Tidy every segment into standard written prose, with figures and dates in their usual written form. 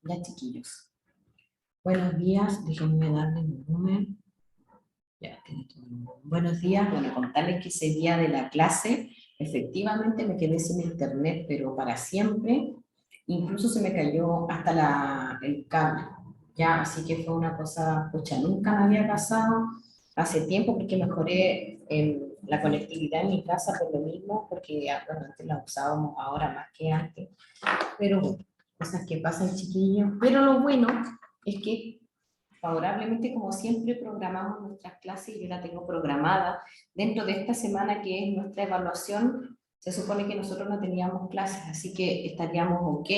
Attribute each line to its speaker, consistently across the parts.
Speaker 1: Ya, chiquillos. Buenos días, déjenme darle mi número. Ya, tiene todo el número. Buenos días, bueno, contarles que ese día de la clase, efectivamente me quedé sin internet, pero para siempre. Incluso se me cayó hasta el cable. Ya, así que fue una cosa, pucha, nunca me había pasado hace tiempo porque mejoré la conectividad en mi casa por lo mismo, porque bueno, antes la usábamos ahora más que antes. Pero bueno, cosas que pasan, chiquillos. Pero lo bueno es que favorablemente, como siempre, programamos nuestras clases y yo la tengo programada. Dentro de esta semana que es nuestra evaluación, se supone que nosotros no teníamos clases, así que estaríamos ok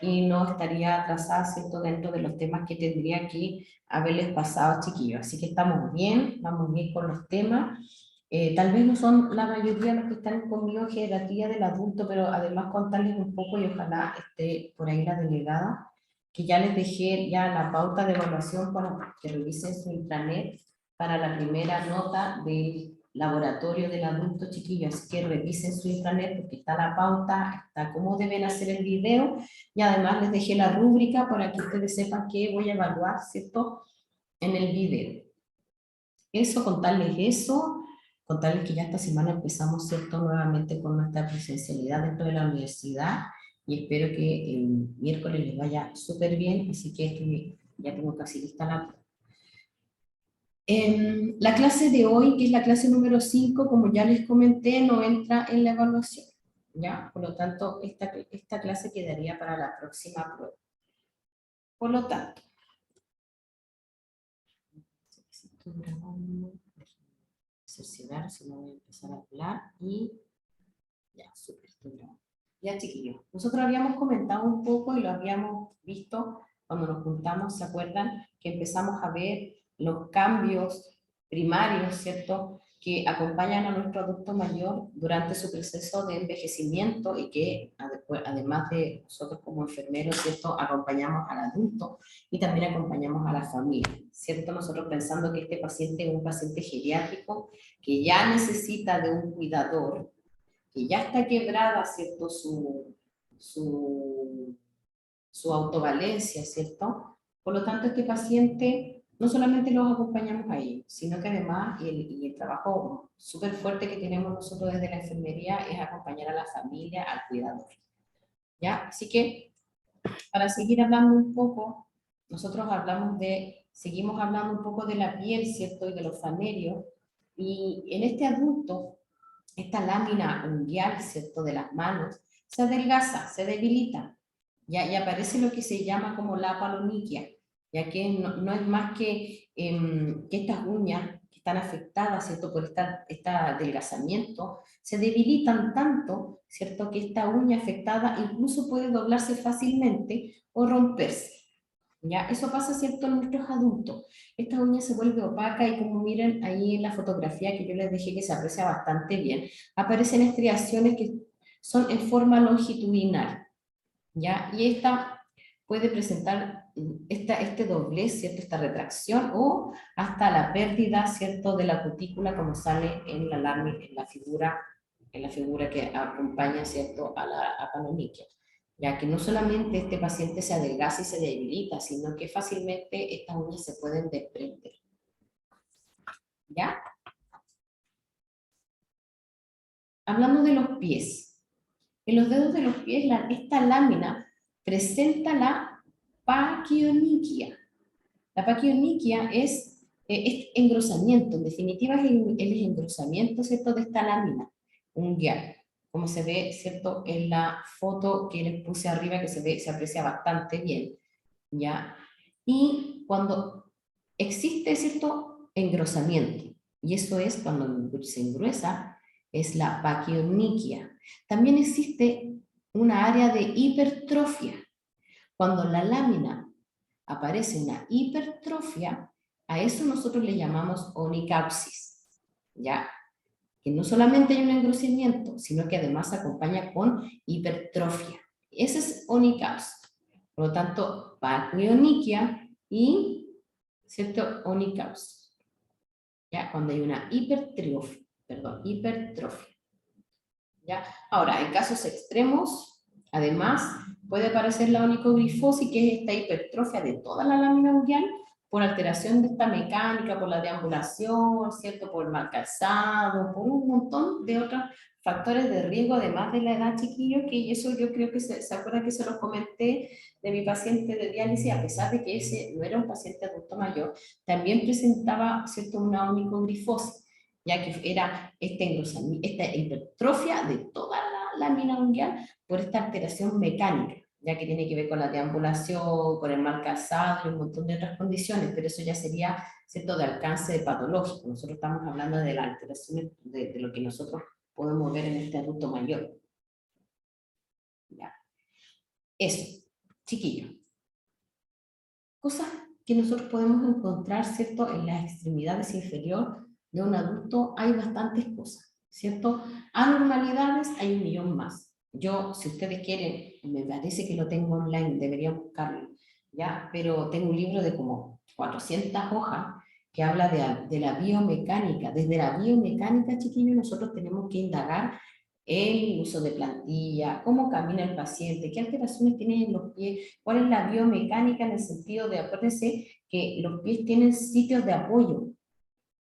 Speaker 1: y no estaría atrasada, ¿cierto?, dentro de los temas que tendría que haberles pasado, chiquillos. Así que estamos bien, vamos bien con los temas. Tal vez no son la mayoría los que están conmigo en jerarquía del adulto, pero además contarles un poco y ojalá esté por ahí la delegada, que ya les dejé ya la pauta de evaluación para que revisen su intranet para la primera nota del laboratorio del adulto, chiquillo. Así que revisen su intranet porque está la pauta, está cómo deben hacer el video y además les dejé la rúbrica para que ustedes sepan qué voy a evaluar, ¿cierto?, en el video. Eso, contarles que ya esta semana empezamos, ¿cierto?, nuevamente con nuestra presencialidad dentro de la universidad y espero que el miércoles les vaya súper bien, así que ya tengo casi lista la clase de hoy, que es la clase número 5, como ya les comenté, no entra en la evaluación, ¿ya? Por lo tanto, esta clase quedaría para la próxima prueba. Por lo tanto, estoy grabando, cerciorar, si no voy a empezar a hablar y ya, súper, estoy grabando. Ya, chiquillos, nosotros habíamos comentado un poco y lo habíamos visto cuando nos juntamos, ¿se acuerdan? Que empezamos a ver los cambios primarios, ¿cierto?, que acompañan a nuestro adulto mayor durante su proceso de envejecimiento y que además de nosotros como enfermeros, ¿cierto?, acompañamos al adulto y también acompañamos a la familia, ¿cierto? Nosotros pensando que este paciente es un paciente geriátrico que ya necesita de un cuidador, que ya está quebrada, ¿cierto?, su autovalencia, ¿cierto? Por lo tanto, este paciente no solamente los acompañamos a ellos, sino que además, y el trabajo súper fuerte que tenemos nosotros desde la enfermería es acompañar a la familia, al cuidador, ¿ya? Así que, para seguir hablando un poco, nosotros seguimos hablando un poco de la piel, ¿cierto?, y de los fanerios, y en este adulto, esta lámina unguial, ¿cierto?, de las manos, se adelgaza, se debilita, ¿ya? Y aparece lo que se llama como la paloniquia, ya que no es más que estas uñas que están afectadas, ¿cierto?, por este adelgazamiento, se debilitan tanto, ¿cierto?, que esta uña afectada incluso puede doblarse fácilmente o romperse. ¿Ya? Eso pasa, ¿cierto?, en nuestros adultos. Esta uña se vuelve opaca y como miren ahí en la fotografía que yo les dejé, que se aprecia bastante bien, aparecen estriaciones que son en forma longitudinal, ¿ya? Y esta puede presentar este doblez, ¿cierto?, esta retracción o hasta la pérdida, ¿cierto?, de la cutícula, como sale en la figura que acompaña, ¿cierto?, a la apanoniquia, ya que no solamente este paciente se adelgaza y se debilita, sino que fácilmente estas uñas se pueden desprender, ¿ya? Hablando de los pies, en los dedos de los pies esta lámina presenta la paquioniquia. La paquioniquia es engrosamiento, en definitiva es el engrosamiento, ¿cierto?, de esta lámina unguial, como se ve, ¿cierto?, en la foto que les puse arriba, que se aprecia bastante bien, ¿ya? Y cuando existe, ¿cierto?, engrosamiento, y eso es cuando se engruesa, es la paquioniquia. También existe una área de hipertrofia. Cuando la lámina aparece una hipertrofia, a eso nosotros le llamamos onicausis, ¿ya? Que no solamente hay un engrosamiento, sino que además se acompaña con hipertrofia. Ese es onicausis. Por lo tanto, paquioniquia y, ¿cierto?, onicausis. ¿Ya? Cuando hay una hipertrofia. ¿Ya? Ahora, en casos extremos, Además, puede aparecer la onicogrifosis, que es esta hipertrofia de toda la lámina unguial, por alteración de esta mecánica, por la deambulación, ¿cierto? Por mal calzado, por un montón de otros factores de riesgo, además de la edad, chiquillos, que eso yo creo que se acuerdan que se los comenté de mi paciente de diálisis, a pesar de que ese no era un paciente adulto mayor, también presentaba, ¿cierto?, una onicogrifosis, ya que era esta hipertrofia de toda la lámina unguial por esta alteración mecánica, ya que tiene que ver con la deambulación, con el mal calzado y un montón de otras condiciones, pero eso ya sería, ¿cierto?, de alcance patológico. Nosotros estamos hablando de las alteraciones de lo que nosotros podemos ver en este adulto mayor. ¿Ya? Eso, chiquillos. Cosas que nosotros podemos encontrar, ¿cierto?, en las extremidades inferiores de un adulto hay bastantes cosas, ¿cierto? Anormalidades hay 1.000.000 más. Yo, si ustedes quieren, me parece que lo tengo online, debería buscarlo, ¿ya? Pero tengo un libro de como 400 hojas que habla de la biomecánica. Desde la biomecánica, chiquillos, nosotros tenemos que indagar el uso de plantilla, cómo camina el paciente, qué alteraciones tiene en los pies, cuál es la biomecánica en el sentido de, acuérdense que los pies tienen sitios de apoyo,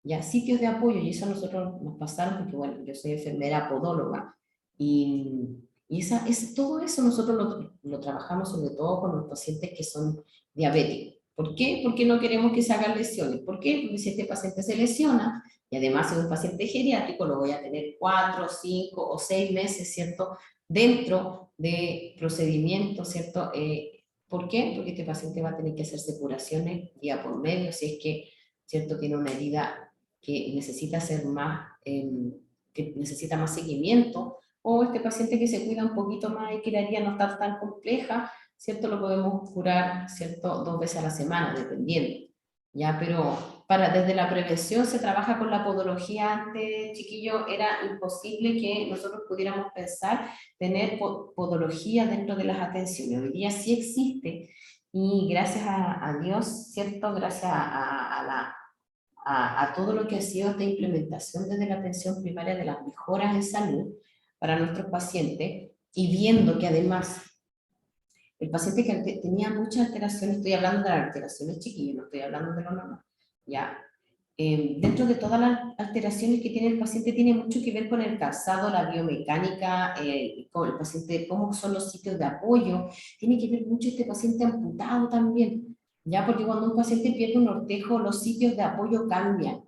Speaker 1: ya, sitios de apoyo, y eso a nosotros nos pasaron porque, bueno, yo soy enfermera podóloga, y todo eso nosotros lo trabajamos sobre todo con los pacientes que son diabéticos. ¿Por qué? Porque no queremos que se hagan lesiones. ¿Por qué? Porque si este paciente se lesiona, y además es un paciente geriátrico, lo voy a tener 4, 5 o 6 meses, ¿cierto?, dentro de procedimientos, ¿cierto? ¿Por qué? Porque este paciente va a tener que hacerse curaciones día por medio, si es que, ¿cierto?, tiene una herida que necesita ser más, que necesita más seguimiento, o este paciente que se cuida un poquito más y que la herida no está tan compleja, ¿cierto? Lo podemos curar, ¿cierto?, 2 veces a la semana, dependiendo, ¿ya? Pero desde la prevención se trabaja con la podología. Antes, chiquillo, era imposible que nosotros pudiéramos pensar tener podología dentro de las atenciones. Hoy día sí existe, y gracias a Dios, ¿cierto?, gracias a todo lo que ha sido esta implementación desde la atención primaria de las mejoras en salud para nuestros pacientes, y viendo que además el paciente que tenía muchas alteraciones, estoy hablando de las alteraciones, chiquillos, no estoy hablando de lo normal, ya, dentro de todas las alteraciones que tiene el paciente, tiene mucho que ver con el calzado, la biomecánica, con el paciente, cómo son los sitios de apoyo, tiene que ver mucho este paciente amputado también, ya, porque cuando un paciente pierde un ortejo, los sitios de apoyo cambian,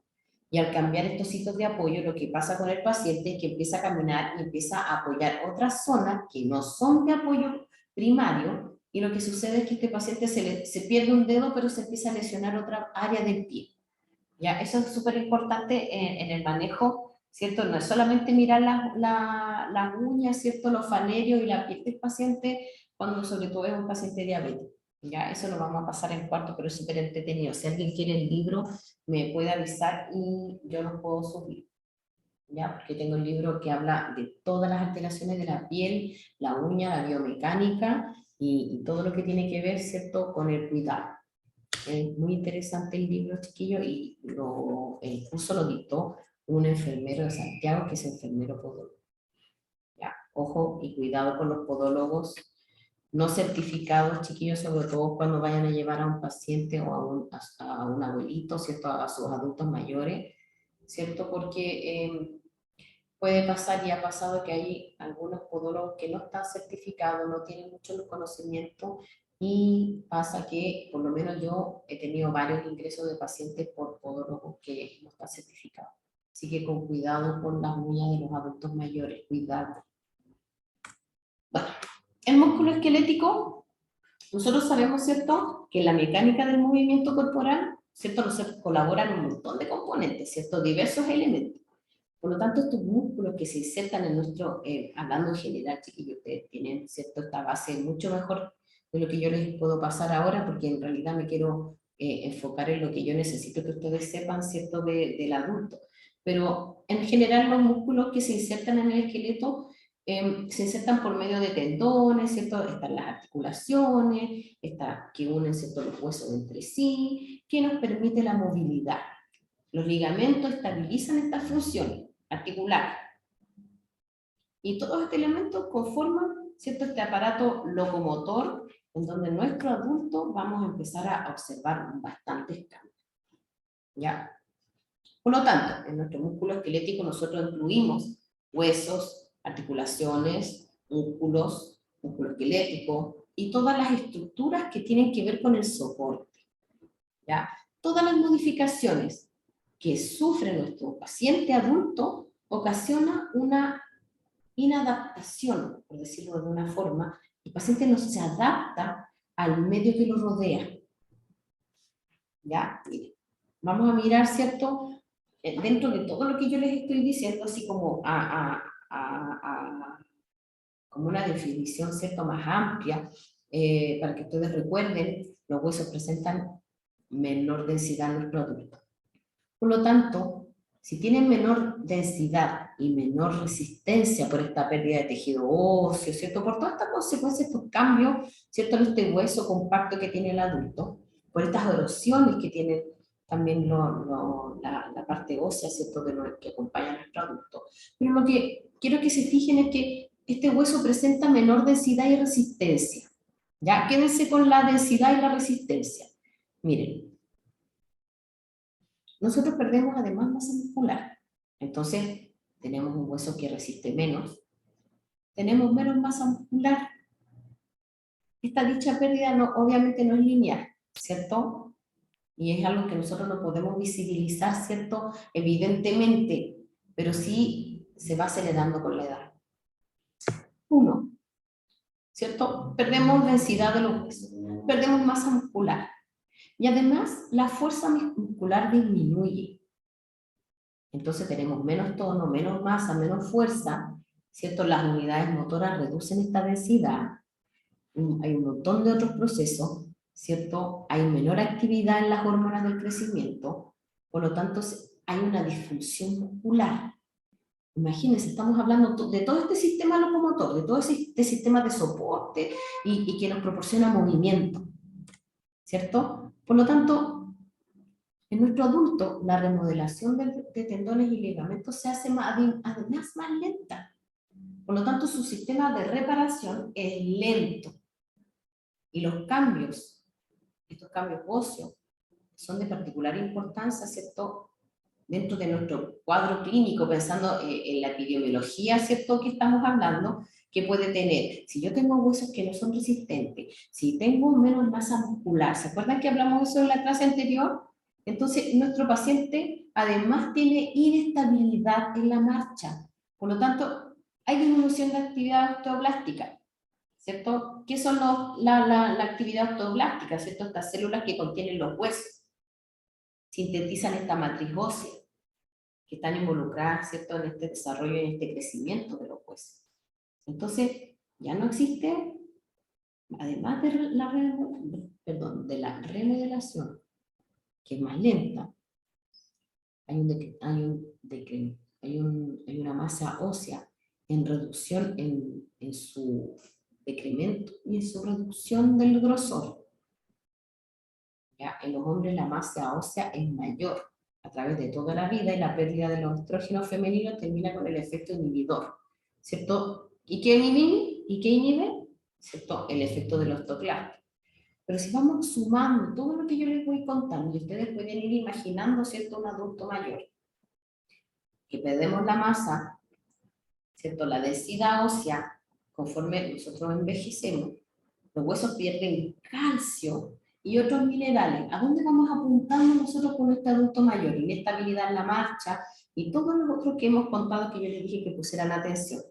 Speaker 1: y al cambiar estos sitios de apoyo, lo que pasa con el paciente es que empieza a caminar y empieza a apoyar otras zonas que no son de apoyo primario, y lo que sucede es que este paciente se pierde un dedo, pero se empieza a lesionar otra área del pie. ¿Ya? Eso es súper importante en el manejo, ¿cierto? No es solamente mirar las uñas, ¿cierto?, los fanerios y la piel del paciente, cuando sobre todo es un paciente diabético. Ya, eso lo vamos a pasar en cuarto, pero es súper entretenido. Si alguien quiere el libro, me puede avisar y yo lo puedo subir. ¿Ya? Porque tengo el libro que habla de todas las alteraciones de la piel, la uña, la biomecánica y todo lo que tiene que ver, ¿cierto?, con el cuidado. Es muy interesante el libro, chiquillo, y el curso lo dictó un enfermero de Santiago, que es enfermero podólogo. Ya, ojo y cuidado con los podólogos no certificados, chiquillos, sobre todo cuando vayan a llevar a un paciente o a un abuelito, ¿cierto?, a sus adultos mayores, ¿cierto? Porque puede pasar, y ha pasado, que hay algunos podólogos que no están certificados, no tienen mucho conocimiento, y pasa que, por lo menos yo he tenido varios ingresos de pacientes por podólogos que no están certificados. Así que con cuidado con las uñas de los adultos mayores, cuidado. Bueno, el músculo esquelético, nosotros sabemos, ¿cierto?, que la mecánica del movimiento corporal, ¿cierto?, nos colaboran un montón de componentes, ¿cierto?, diversos elementos. Por lo tanto, estos músculos que se insertan en nuestro, hablando en general, chiquillos, ustedes tienen, ¿cierto?, esta base mucho mejor de lo que yo les puedo pasar ahora, porque en realidad me quiero enfocar en lo que yo necesito que ustedes sepan, ¿cierto?, del adulto. Pero en general los músculos que se insertan en el esqueleto se insertan por medio de tendones, ¿cierto? Están las articulaciones, que unen, ¿cierto?, los huesos entre sí, que nos permite la movilidad. Los ligamentos estabilizan estas funciones articulares. Y todos estos elementos conforman, ¿cierto? Este aparato locomotor, en donde en nuestro adulto vamos a empezar a observar bastantes cambios, ¿ya? Por lo tanto, en nuestro músculo esquelético nosotros incluimos huesos, articulaciones, músculo esquelético y todas las estructuras que tienen que ver con el soporte, ¿ya? Todas las modificaciones que sufre nuestro paciente adulto ocasionan una inadaptación, por decirlo de una forma. El paciente no se adapta al medio que lo rodea, ¿ya? Miren, vamos a mirar, ¿cierto? Dentro de todo lo que yo les estoy diciendo, así como como una definición, ¿cierto?, más amplia, para que ustedes recuerden, los huesos presentan menor densidad en nuestro adulto. Por lo tanto, si tienen menor densidad y menor resistencia por esta pérdida de tejido óseo, ¿cierto?, por todas estas consecuencias, estos cambios, ¿cierto?, en este hueso compacto que tiene el adulto, por estas erosiones que tienen también la parte ósea, ¿cierto?, que acompaña a nuestro adulto. Pero lo que quiero que se fijen es que este hueso presenta menor densidad y resistencia. Ya, quédense con la densidad y la resistencia. Miren, nosotros perdemos además masa muscular. Entonces, tenemos un hueso que resiste menos, tenemos menos masa muscular. Esta dicha pérdida obviamente no es lineal, ¿cierto? Y es algo que nosotros no podemos visibilizar, ¿cierto? Evidentemente, pero sí se va acelerando con la edad. 1, ¿cierto? Perdemos densidad de los huesos, perdemos masa muscular. Y además, la fuerza muscular disminuye. Entonces tenemos menos tono, menos masa, menos fuerza, ¿cierto? Las unidades motoras reducen esta densidad. Hay un montón de otros procesos, ¿cierto? Hay menor actividad en las hormonas del crecimiento, por lo tanto hay una disfunción muscular. Imagínense, estamos hablando de todo este sistema locomotor, de todo este sistema de soporte y que nos proporciona movimiento, ¿cierto? Por lo tanto, en nuestro adulto, la remodelación de tendones y ligamentos se hace además más lenta. Por lo tanto, su sistema de reparación es lento. Y los cambios, estos cambios óseos, son de particular importancia, ¿cierto?, dentro de nuestro cuadro clínico, pensando en la epidemiología, ¿cierto?, que estamos hablando, que puede tener, si yo tengo huesos que no son resistentes, si tengo menos masa muscular, ¿se acuerdan que hablamos de eso en la clase anterior? Entonces, nuestro paciente además tiene inestabilidad en la marcha, por lo tanto, hay disminución de actividad osteoblástica, ¿cierto? ¿Qué son la actividad osteoblástica, ¿cierto? Estas células que contienen los huesos, sintetizan esta matriz ósea, que están involucradas, ¿cierto?, en este desarrollo y en este crecimiento de los huesos. Entonces, ya no existe, además de la remodelación, que es más lenta, hay una masa ósea en reducción en su decremento y en su reducción del grosor. ¿Ya? En los hombres la masa ósea es mayor a través de toda la vida y la pérdida de los estrógenos femeninos termina con el efecto inhibidor, ¿cierto? ¿Y qué inhibe? ¿Cierto? El efecto del osteoclasto. Pero si vamos sumando todo lo que yo les voy contando, y ustedes pueden ir imaginando, ¿cierto?, un adulto mayor, que perdemos la masa, ¿cierto?, la densidad ósea, conforme nosotros envejecemos, los huesos pierden calcio y otros minerales. ¿A dónde vamos apuntando nosotros con este adulto mayor? Inestabilidad en la marcha y todos los otros que hemos contado que yo les dije que pusieran atención.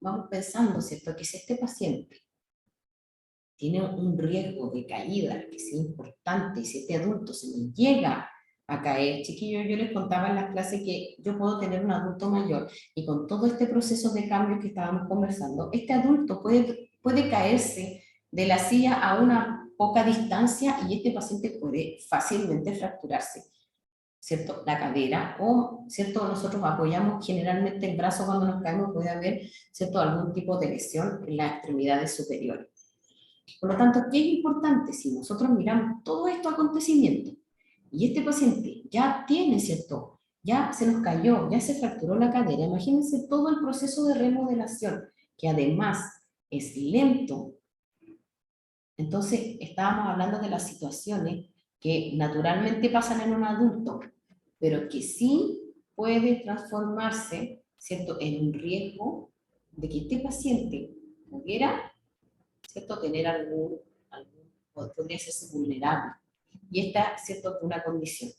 Speaker 1: Vamos pensando, ¿cierto?, que si este paciente tiene un riesgo de caída que sea importante y si este adulto se me llega a caer, chiquillos, yo les contaba en las clases que yo puedo tener un adulto mayor y con todo este proceso de cambios que estábamos conversando, este adulto puede caerse de la silla a una poca distancia y este paciente puede fácilmente fracturarse, ¿cierto?, la cadera o, ¿cierto?, nosotros apoyamos generalmente el brazo cuando nos caemos, puede haber, ¿cierto?, algún tipo de lesión en las extremidades superiores. Por lo tanto, ¿qué es importante? Si nosotros miramos todos estos acontecimientos y este paciente ya tiene, ¿cierto?, ya se nos cayó, ya se fracturó la cadera, imagínense todo el proceso de remodelación que además es lento, entonces estábamos hablando de las situaciones que naturalmente pasan en un adulto, pero que sí puede transformarse, ¿cierto?, en un riesgo de que este paciente pudiera, ¿cierto?, tener podría ser vulnerable. Y esta, ¿cierto?, una condición,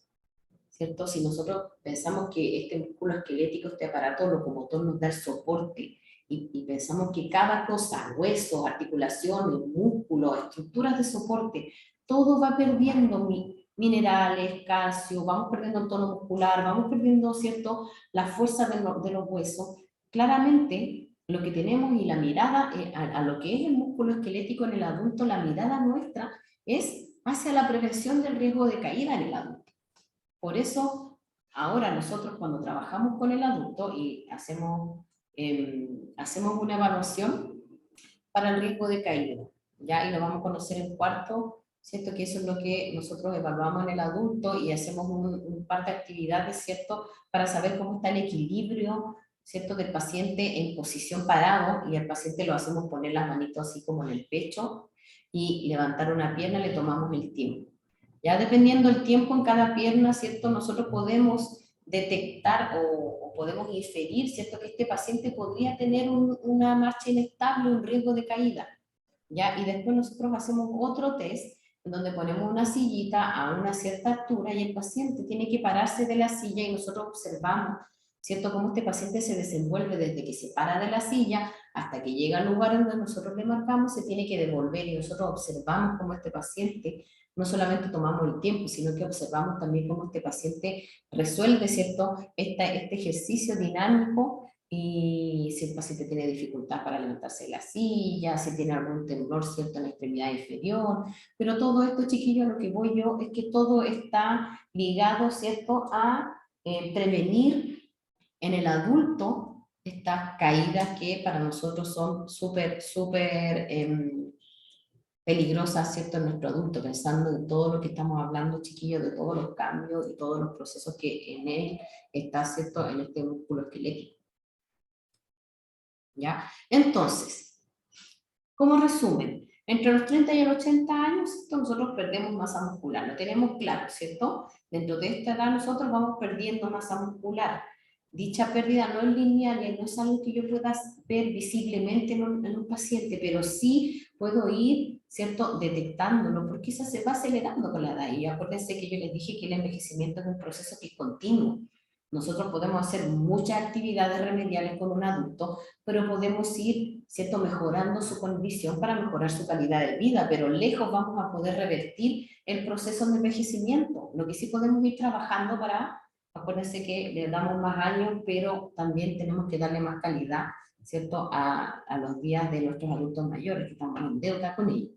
Speaker 1: ¿cierto? Si nosotros pensamos que este músculo esquelético, este aparato locomotor nos da el soporte, y pensamos que cada cosa, huesos, articulaciones, músculos, estructuras de soporte, todo va perdiendo minerales, calcio, vamos perdiendo el tono muscular, vamos perdiendo, ¿cierto?, la fuerza de los huesos. Claramente, lo que tenemos y la mirada a lo que es el músculo esquelético en el adulto, la mirada nuestra es hacia la prevención del riesgo de caída en el adulto. Por eso, ahora nosotros cuando trabajamos con el adulto y hacemos una evaluación para el riesgo de caída, ¿ya? Y lo vamos a conocer en cuarto, ¿cierto? Que eso es lo que nosotros evaluamos en el adulto y hacemos un par de actividades, ¿cierto? Para saber cómo está el equilibrio, ¿cierto?, del paciente en posición parado, y al paciente lo hacemos poner las manitos así como en el pecho y levantar una pierna, le tomamos el tiempo. Ya dependiendo del tiempo en cada pierna, ¿cierto?, nosotros podemos detectar o podemos inferir, ¿cierto?, que este paciente podría tener una marcha inestable, un riesgo de caída, ¿ya? Y después nosotros hacemos otro test, en donde ponemos una sillita a una cierta altura y el paciente tiene que pararse de la silla y nosotros observamos, ¿cierto?, cómo este paciente se desenvuelve desde que se para de la silla hasta que llega al lugar donde nosotros le marcamos, se tiene que devolver, y nosotros observamos cómo este paciente, no solamente tomamos el tiempo, sino que observamos también cómo este paciente resuelve, ¿cierto?, este ejercicio dinámico, y si el paciente tiene dificultad para levantarse de la silla, si tiene algún temblor, ¿cierto?, en la extremidad inferior. Pero todo esto, chiquillos, lo que voy yo es que todo está ligado, ¿cierto?, a prevenir en el adulto estas caídas que para nosotros son súper peligrosas, ¿cierto?, en nuestro adulto, pensando en todo lo que estamos hablando, chiquillos, de todos los cambios y todos los procesos que en él está, ¿cierto?, en este músculo esquelético. ¿Ya? Entonces, como resumen, entre los 30 y los 80 años, nosotros perdemos masa muscular, lo tenemos claro, ¿cierto? Dentro de esta edad nosotros vamos perdiendo masa muscular. Dicha pérdida no es lineal y no es algo que yo pueda ver visiblemente en un paciente, pero sí puedo ir, ¿cierto?, detectándolo, porque eso se va acelerando con la edad. Y acuérdense que yo les dije que el envejecimiento es un proceso que es continuo. Nosotros podemos hacer muchas actividades remediales con un adulto, pero podemos ir, ¿cierto?, mejorando su condición para mejorar su calidad de vida, pero lejos vamos a poder revertir el proceso de envejecimiento. Lo que sí podemos ir trabajando para, acuérdense que le damos más años, pero también tenemos que darle más calidad, ¿cierto?, a los días de nuestros adultos mayores, que estamos en deuda con ellos.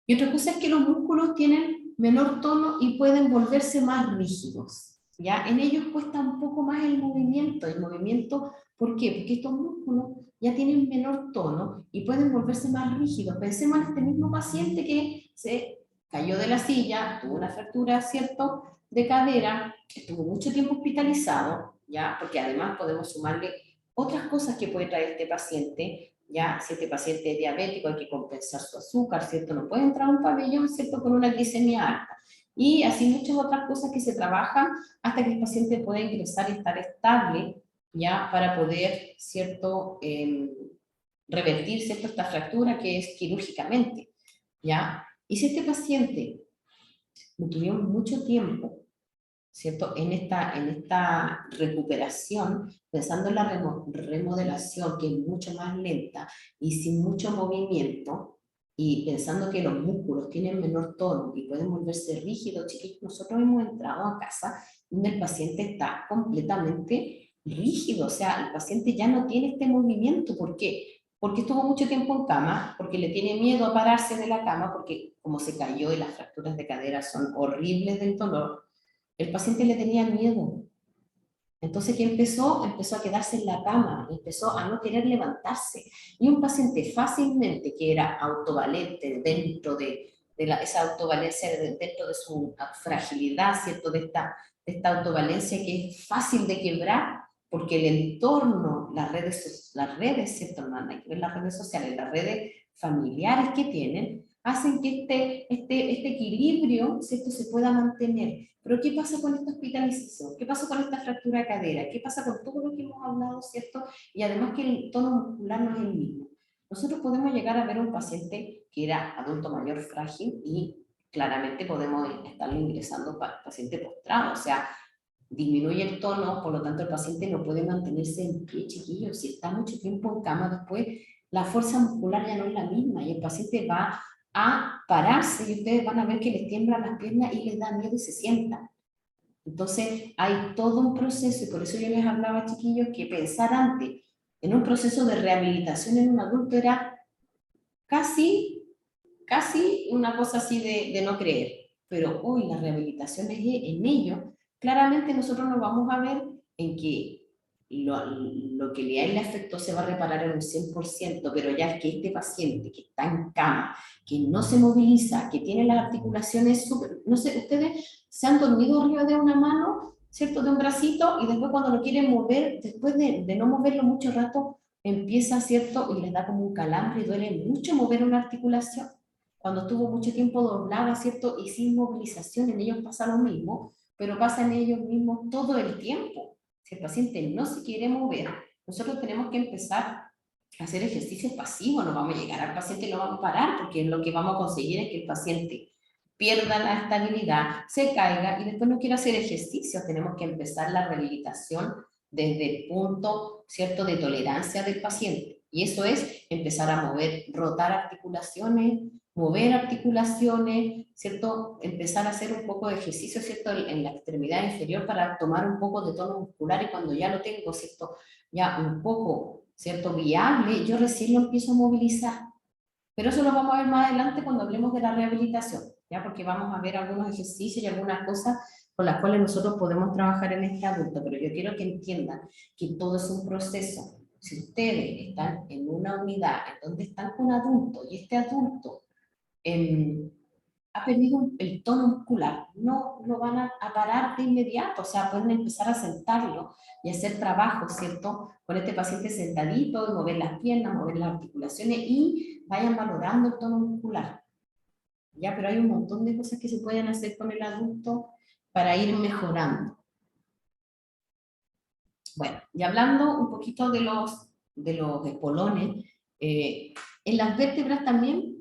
Speaker 1: Y otra cosa es que los músculos tienen menor tono y pueden volverse más rígidos. ¿Ya? En ellos cuesta un poco más el movimiento. ¿Por qué? Porque estos músculos ya tienen menor tono y pueden volverse más rígidos. Pensemos en este mismo paciente que se cayó de la silla, tuvo una fractura, ¿cierto?, de cadera, estuvo mucho tiempo hospitalizado, ¿ya? Porque además podemos sumarle otras cosas que puede traer este paciente. Ya, si este paciente es diabético, hay que compensar su azúcar, ¿cierto? No puede entrar a un pabellón, ¿cierto?, con una glicemia alta. Y así muchas otras cosas que se trabajan hasta que el paciente pueda ingresar y estar estable, ya, para poder, ¿cierto?, revertir, ¿cierto?, esta fractura que es quirúrgicamente, ¿ya? Y si este paciente no tuviera mucho tiempo, ¿cierto?, en esta recuperación, pensando en la remodelación, que es mucho más lenta y sin mucho movimiento, y pensando que los músculos tienen menor tono y pueden volverse rígidos, chiquitos, nosotros hemos entrado a casa donde el paciente está completamente rígido, o sea, el paciente ya no tiene este movimiento. ¿Por qué? Porque estuvo mucho tiempo en cama, porque le tiene miedo a pararse de la cama, porque como se cayó y las fracturas de cadera son horribles del dolor, el paciente le tenía miedo. Entonces, ¿qué empezó? Empezó a quedarse en la cama, empezó a no querer levantarse. Y un paciente fácilmente, que era autovalente dentro de esa autovalencia, dentro de su fragilidad, ¿cierto?, de esta autovalencia que es fácil de quebrar, porque el entorno, las redes, ¿cierto? No hay que ver las redes sociales, las redes familiares que tienen, hacen que este equilibrio, ¿cierto?, se pueda mantener. Pero ¿qué pasa con esta hospitalización? ¿Qué pasa con esta fractura de cadera? ¿Qué pasa con todo lo que hemos hablado, ¿cierto? Y además que el tono muscular no es el mismo. Nosotros podemos llegar a ver un paciente que era adulto mayor frágil y claramente podemos estarle ingresando paciente postrado, o sea, disminuye el tono, por lo tanto el paciente no puede mantenerse en pie, chiquillo. Si está mucho tiempo en cama, después la fuerza muscular ya no es la misma y el paciente va a pararse y ustedes van a ver que les tiemblan las piernas y les da miedo y se sientan. Entonces hay todo un proceso y por eso yo les hablaba, chiquillos, que pensar antes en un proceso de rehabilitación en un adulto era casi una cosa así de no creer. Pero hoy la rehabilitación es en ello. Claramente nosotros nos vamos a ver en que lo que le afectó se va a reparar en un 100%, pero ya es que este paciente que está en cama, que no se moviliza, que tiene las articulaciones súper, no sé, ustedes se han dormido arriba de una mano, ¿cierto?, de un bracito, y después cuando lo quieren mover, después de no moverlo mucho rato, empieza, ¿cierto?, y les da como un calambre y duele mucho mover una articulación. Cuando estuvo mucho tiempo doblada, ¿cierto?, y sin movilización, en ellos pasa lo mismo, pero pasa en ellos mismos todo el tiempo. Si el paciente no se quiere mover, nosotros tenemos que empezar a hacer ejercicios pasivos, no vamos a llegar al paciente y lo vamos a parar, porque lo que vamos a conseguir es que el paciente pierda la estabilidad, se caiga y después no quiera hacer ejercicios. Tenemos que empezar la rehabilitación desde el punto, ¿cierto?, de tolerancia del paciente. Y eso es empezar a mover, rotar articulaciones, mover articulaciones, ¿cierto? Empezar a hacer un poco de ejercicio, ¿cierto?, en la extremidad inferior para tomar un poco de tono muscular, y cuando ya lo tengo, ¿cierto?, ya un poco, ¿cierto?, viable, yo recién lo empiezo a movilizar. Pero eso lo vamos a ver más adelante cuando hablemos de la rehabilitación, ¿ya? Porque vamos a ver algunos ejercicios y algunas cosas con las cuales nosotros podemos trabajar en este adulto, pero yo quiero que entiendan que todo es un proceso. Si ustedes están en una unidad en donde están con un adulto y este adulto ha perdido el tono muscular, no lo van a parar de inmediato, o sea, pueden empezar a sentarlo y hacer trabajo, ¿cierto?, con este paciente sentadito, mover las piernas, mover las articulaciones y vayan valorando el tono muscular, ¿ya? Pero hay un montón de cosas que se pueden hacer con el adulto para ir mejorando. Bueno, y hablando un poquito de los espolones, en las vértebras también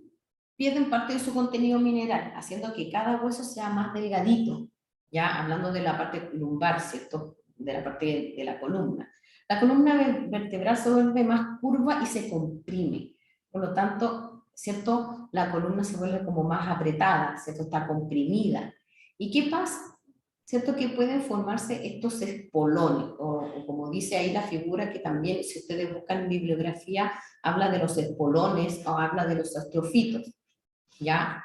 Speaker 1: pierden parte de su contenido mineral, haciendo que cada hueso sea más delgadito, ya hablando de la parte lumbar, ¿cierto?, de la parte de la columna. La columna vertebral se vuelve más curva y se comprime, por lo tanto, ¿cierto?, la columna se vuelve como más apretada, ¿cierto?, está comprimida. ¿Y qué pasa? ¿Cierto?, que pueden formarse estos espolones, o como dice ahí la figura, que también si ustedes buscan en bibliografía, habla de los espolones o habla de los astrofitos, ¿ya?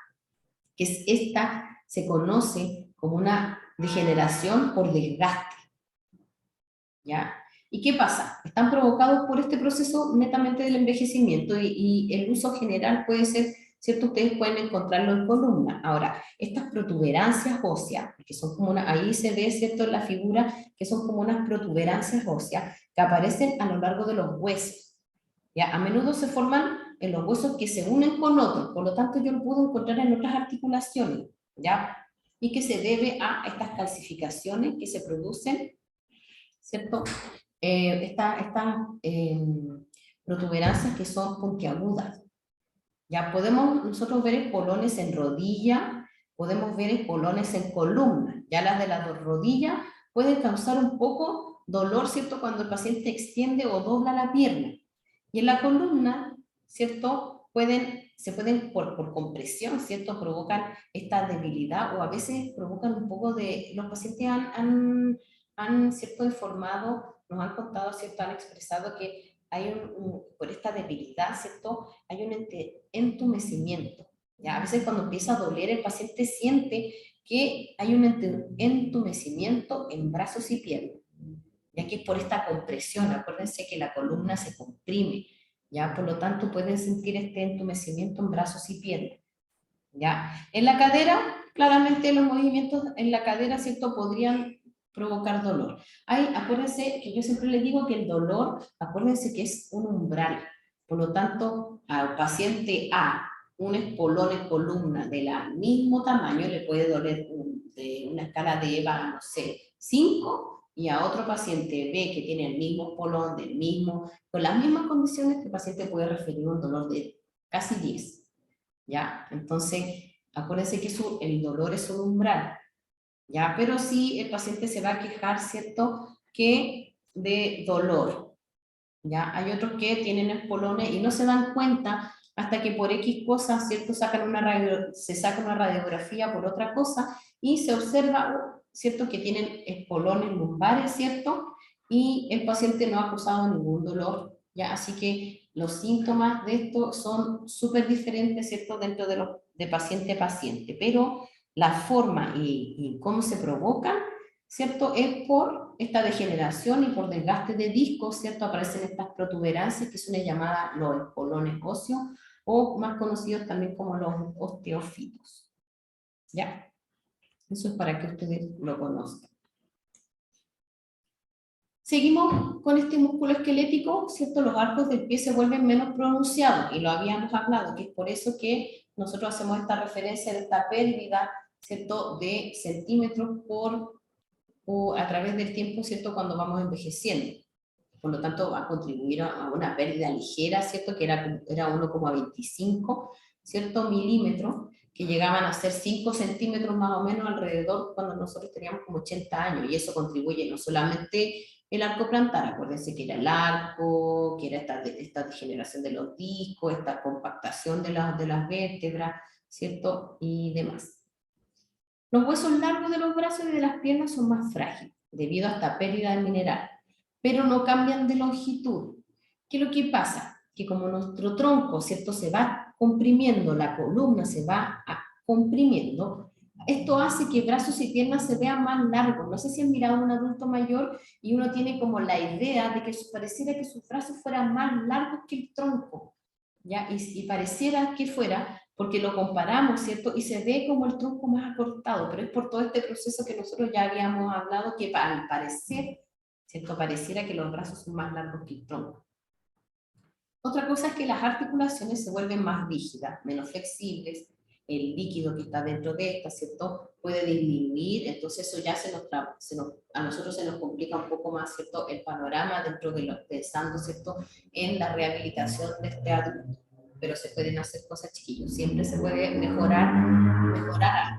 Speaker 1: Que esta se conoce como una degeneración por desgaste, ¿ya? ¿Y qué pasa? Están provocados por este proceso netamente del envejecimiento y el uso general puede ser, ¿cierto? Ustedes pueden encontrarlo en columna. Ahora, estas protuberancias óseas, que son como una, ahí se ve, ¿cierto?, en la figura, que son como unas protuberancias óseas que aparecen a lo largo de los huesos, ¿ya? A menudo se forman en los huesos que se unen con otros, por lo tanto yo lo puedo encontrar en otras articulaciones, ¿ya? Y que se debe a estas calcificaciones que se producen, ¿cierto? Estas protuberancias que son puntiagudas. Ya podemos nosotros ver espolones en rodilla, podemos ver espolones en columna. Ya las de las dos rodillas pueden causar un poco dolor, ¿cierto?, cuando el paciente extiende o dobla la pierna. Y en la columna, ¿cierto?, se pueden por compresión, ¿cierto?, provocan esta debilidad, o a veces provocan un poco de... Los pacientes ¿cierto?, informado, nos han contado, ¿cierto?, han expresado que hay por esta debilidad, ¿cierto?, hay un entumecimiento. ¿Ya? A veces cuando empieza a doler, el paciente siente que hay un entumecimiento en brazos y piernas, ya que es por esta compresión. Acuérdense que la columna se comprime, ¿ya? Por lo tanto pueden sentir este entumecimiento en brazos y piernas, ¿ya? En la cadera, claramente los movimientos en la cadera, ¿cierto?, podrían provocar dolor. Acuérdense que yo siempre les digo que el dolor, acuérdense que es un umbral. Por lo tanto, al paciente A, un espolón en columna del mismo tamaño le puede doler de una escala de EVA, no sé, 5, y a otro paciente B que tiene el mismo espolón, con las mismas condiciones, que el paciente puede referir un dolor de casi 10. ¿Ya? Entonces, acuérdense que el dolor es un umbral. ¿Ya? Pero sí el paciente se va a quejar, ¿cierto?, que de dolor. ¿Ya? Hay otros que tienen espolones y no se dan cuenta hasta que por X cosas, ¿cierto?, se saca una radiografía por otra cosa y se observa, ¿cierto?, que tienen espolones lumbares, ¿cierto?, y el paciente no ha causado ningún dolor, ¿ya? Así que los síntomas de esto son súper diferentes, ¿cierto?, dentro de paciente a paciente, pero la forma y cómo se provocan, ¿cierto?, es por esta degeneración y por desgaste de discos, ¿cierto?, aparecen estas protuberancias que son llamadas los espolones óseos, o más conocidos también como los osteofitos. ¿Ya? Eso es para que ustedes lo conozcan. Seguimos con este músculo esquelético, ¿cierto? Los arcos del pie se vuelven menos pronunciados, y lo habíamos hablado, que es por eso que nosotros hacemos esta referencia de esta pérdida, ¿cierto?, de centímetros o a través del tiempo, ¿cierto?, cuando vamos envejeciendo. Por lo tanto, va a contribuir a una pérdida ligera, ¿cierto?, que era 1,25, ¿cierto?, milímetros, que llegaban a ser 5 centímetros más o menos alrededor cuando nosotros teníamos como 80 años, y eso contribuye no solamente el arco plantar, acuérdense que era el arco, que era esta degeneración de los discos, esta compactación de las vértebras, ¿cierto?, y demás. Los huesos largos de los brazos y de las piernas son más frágiles, debido a esta pérdida de mineral, pero no cambian de longitud. ¿Qué es lo que pasa? Que como nuestro tronco, ¿cierto?, se va comprimiendo, la columna se va comprimiendo, esto hace que brazos y piernas se vean más largos. No sé si han mirado a un adulto mayor y uno tiene como la idea de que pareciera que sus brazos fueran más largos que el tronco, ¿ya? Y pareciera que fuera, porque lo comparamos, ¿cierto? Y se ve como el tronco más acortado, pero es por todo este proceso que nosotros ya habíamos hablado, que al parecer, ¿cierto?, pareciera que los brazos son más largos que el tronco. Otra cosa es que las articulaciones se vuelven más rígidas, menos flexibles, el líquido que está dentro de esta, ¿cierto?, puede disminuir, entonces eso ya a nosotros se nos complica un poco más, ¿cierto?, el panorama pensando, ¿cierto?, en la rehabilitación de este adulto. Pero se pueden hacer cosas, chiquillos, siempre se puede mejorar algo,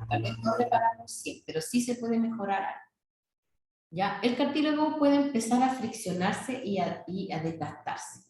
Speaker 1: tal vez no reparamos 100, pero sí se puede mejorar algo. ¿Ya? El cartílago puede empezar a friccionarse y a desgastarse.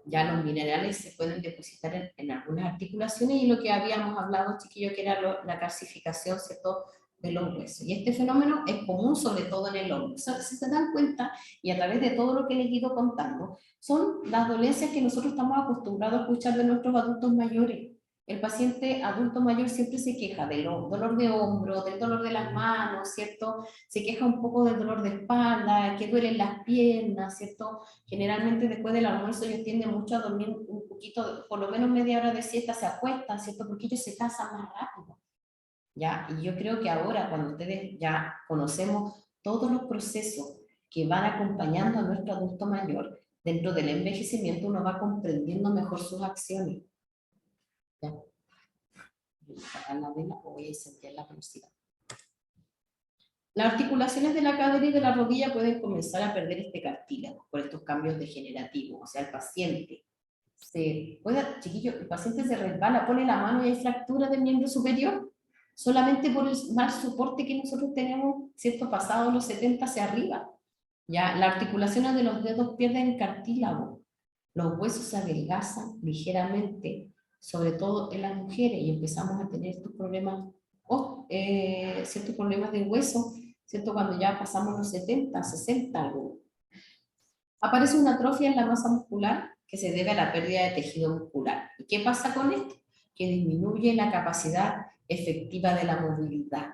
Speaker 1: Ya los minerales se pueden depositar en algunas articulaciones, y lo que habíamos hablado, chiquillos, que era la calcificación, ¿cierto?, de los huesos. Y este fenómeno es común sobre todo en el hombro. O sea, si se dan cuenta, y a través de todo lo que les he ido contando, son las dolencias que nosotros estamos acostumbrados a escuchar de nuestros adultos mayores. El paciente adulto mayor siempre se queja del dolor de hombro, del dolor de las manos, ¿cierto? Se queja un poco del dolor de espalda, que duelen las piernas, ¿cierto? Generalmente después del almuerzo ellos tienden mucho a dormir un poquito, por lo menos media hora de siesta se acuestan, ¿cierto? Porque ellos se cansan más rápido, ¿ya? Y yo creo que ahora, cuando ustedes ya conocemos todos los procesos que van acompañando a nuestro adulto mayor, dentro del envejecimiento uno va comprendiendo mejor sus acciones. ¿Ya? Voy a apagar la vela o voy a encender la velocidad. Las articulaciones de la cadera y de la rodilla pueden comenzar a perder este cartílago por estos cambios degenerativos. O sea, el paciente el paciente se resbala, pone la mano y hay fractura del miembro superior, solamente por el mal soporte que nosotros tenemos, ¿cierto?, pasado los 70 hacia arriba. Ya, las articulaciones de los dedos pierden cartílago, los huesos se adelgazan ligeramente, sobre todo en las mujeres, y empezamos a tener estos problemas, ciertos problemas de hueso, ¿cierto?, cuando ya pasamos los 70, 60 algo. Aparece una atrofia en la masa muscular que se debe a la pérdida de tejido muscular. ¿Y qué pasa con esto? Que disminuye la capacidad efectiva de la movilidad.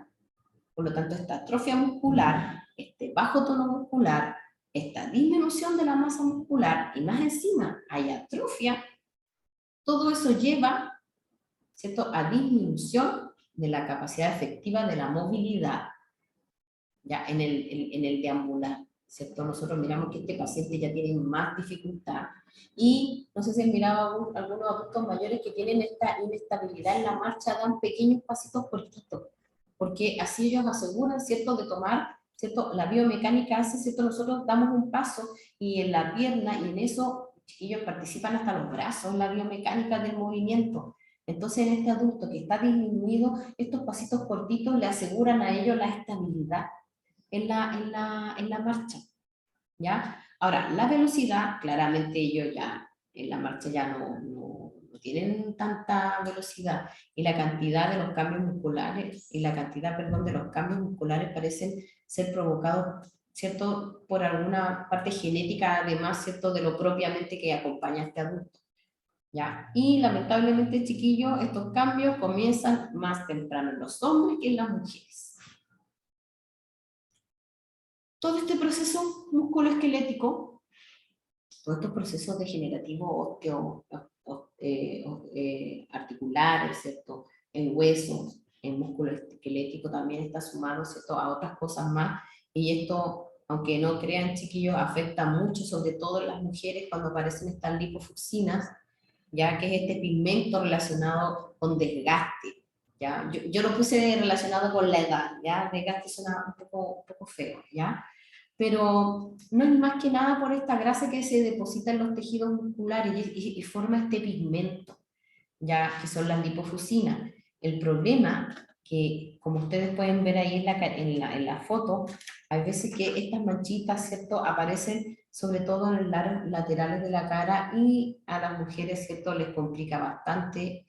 Speaker 1: Por lo tanto, esta atrofia muscular, este bajo tono muscular, esta disminución de la masa muscular, y más encima hay atrofia, todo eso lleva, ¿cierto?, a disminución de la capacidad efectiva de la movilidad. ya en el deambular, ¿cierto? Nosotros miramos que este paciente ya tiene más dificultad y no sé si han mirado algunos adultos mayores que tienen esta inestabilidad en la marcha, dan pequeños pasitos cortitos, porque así ellos aseguran, ¿cierto?, de tomar, ¿cierto? La biomecánica hace, ¿cierto? Nosotros damos un paso y en la pierna y en eso, chiquillos, participan hasta los brazos en la biomecánica del movimiento. Entonces, en este adulto que está disminuido, estos pasitos cortitos le aseguran a ellos la estabilidad en la marcha, ¿ya? Ahora, la velocidad, claramente ellos ya en la marcha ya no tienen tanta velocidad y la cantidad de los cambios musculares, y la cantidad, perdón, de los cambios musculares parecen ser provocados, ¿cierto?, por alguna parte genética, además, ¿cierto?, de lo propiamente que acompaña a este adulto. ¿Ya? Y lamentablemente, chiquillos, estos cambios comienzan más temprano en los hombres que en las mujeres. Todo este proceso musculoesquelético, todos estos procesos degenerativos articulares, ¿cierto?, en huesos, en músculo esquelético también está sumado, ¿cierto?, a otras cosas más, y esto, aunque no crean, chiquillos, afecta mucho, sobre todo en las mujeres cuando aparecen estas lipofucsinas, ya que es este pigmento relacionado con desgaste, ¿ya? Yo lo puse relacionado con la edad, ¿ya? Desgaste suena un poco feo, ¿ya? Pero no es más que nada por esta grasa que se deposita en los tejidos musculares y forma este pigmento, ya que son las lipofusinas. El problema que, como ustedes pueden ver ahí en la foto, hay veces que estas manchitas, ¿cierto?, aparecen sobre todo en los lados laterales de la cara y a las mujeres, ¿cierto?, les complica bastante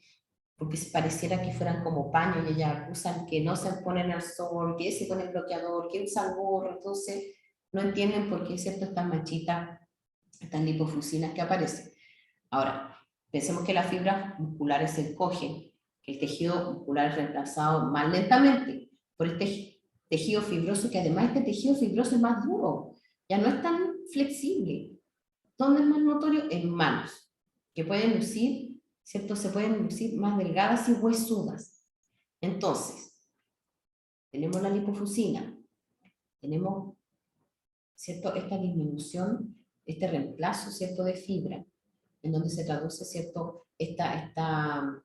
Speaker 1: porque pareciera que fueran como paños y ellas acusan que no se ponen al sol, que se ponen bloqueador, que usan gorro, entonces no entienden por qué, ¿cierto?, estas manchitas, estas lipofusinas que aparecen. Ahora, pensemos que las fibras musculares se encogen, que el tejido muscular es reemplazado más lentamente por este tejido fibroso, que además este tejido fibroso es más duro, ya no es tan flexible. ¿Dónde es más notorio? En manos, que pueden lucir, ¿cierto? Se pueden lucir más delgadas y huesudas. Entonces, tenemos la lipofusina, tenemos, ¿cierto?, esta disminución, este reemplazo, ¿cierto?, de fibra, en donde se traduce, ¿cierto?, esta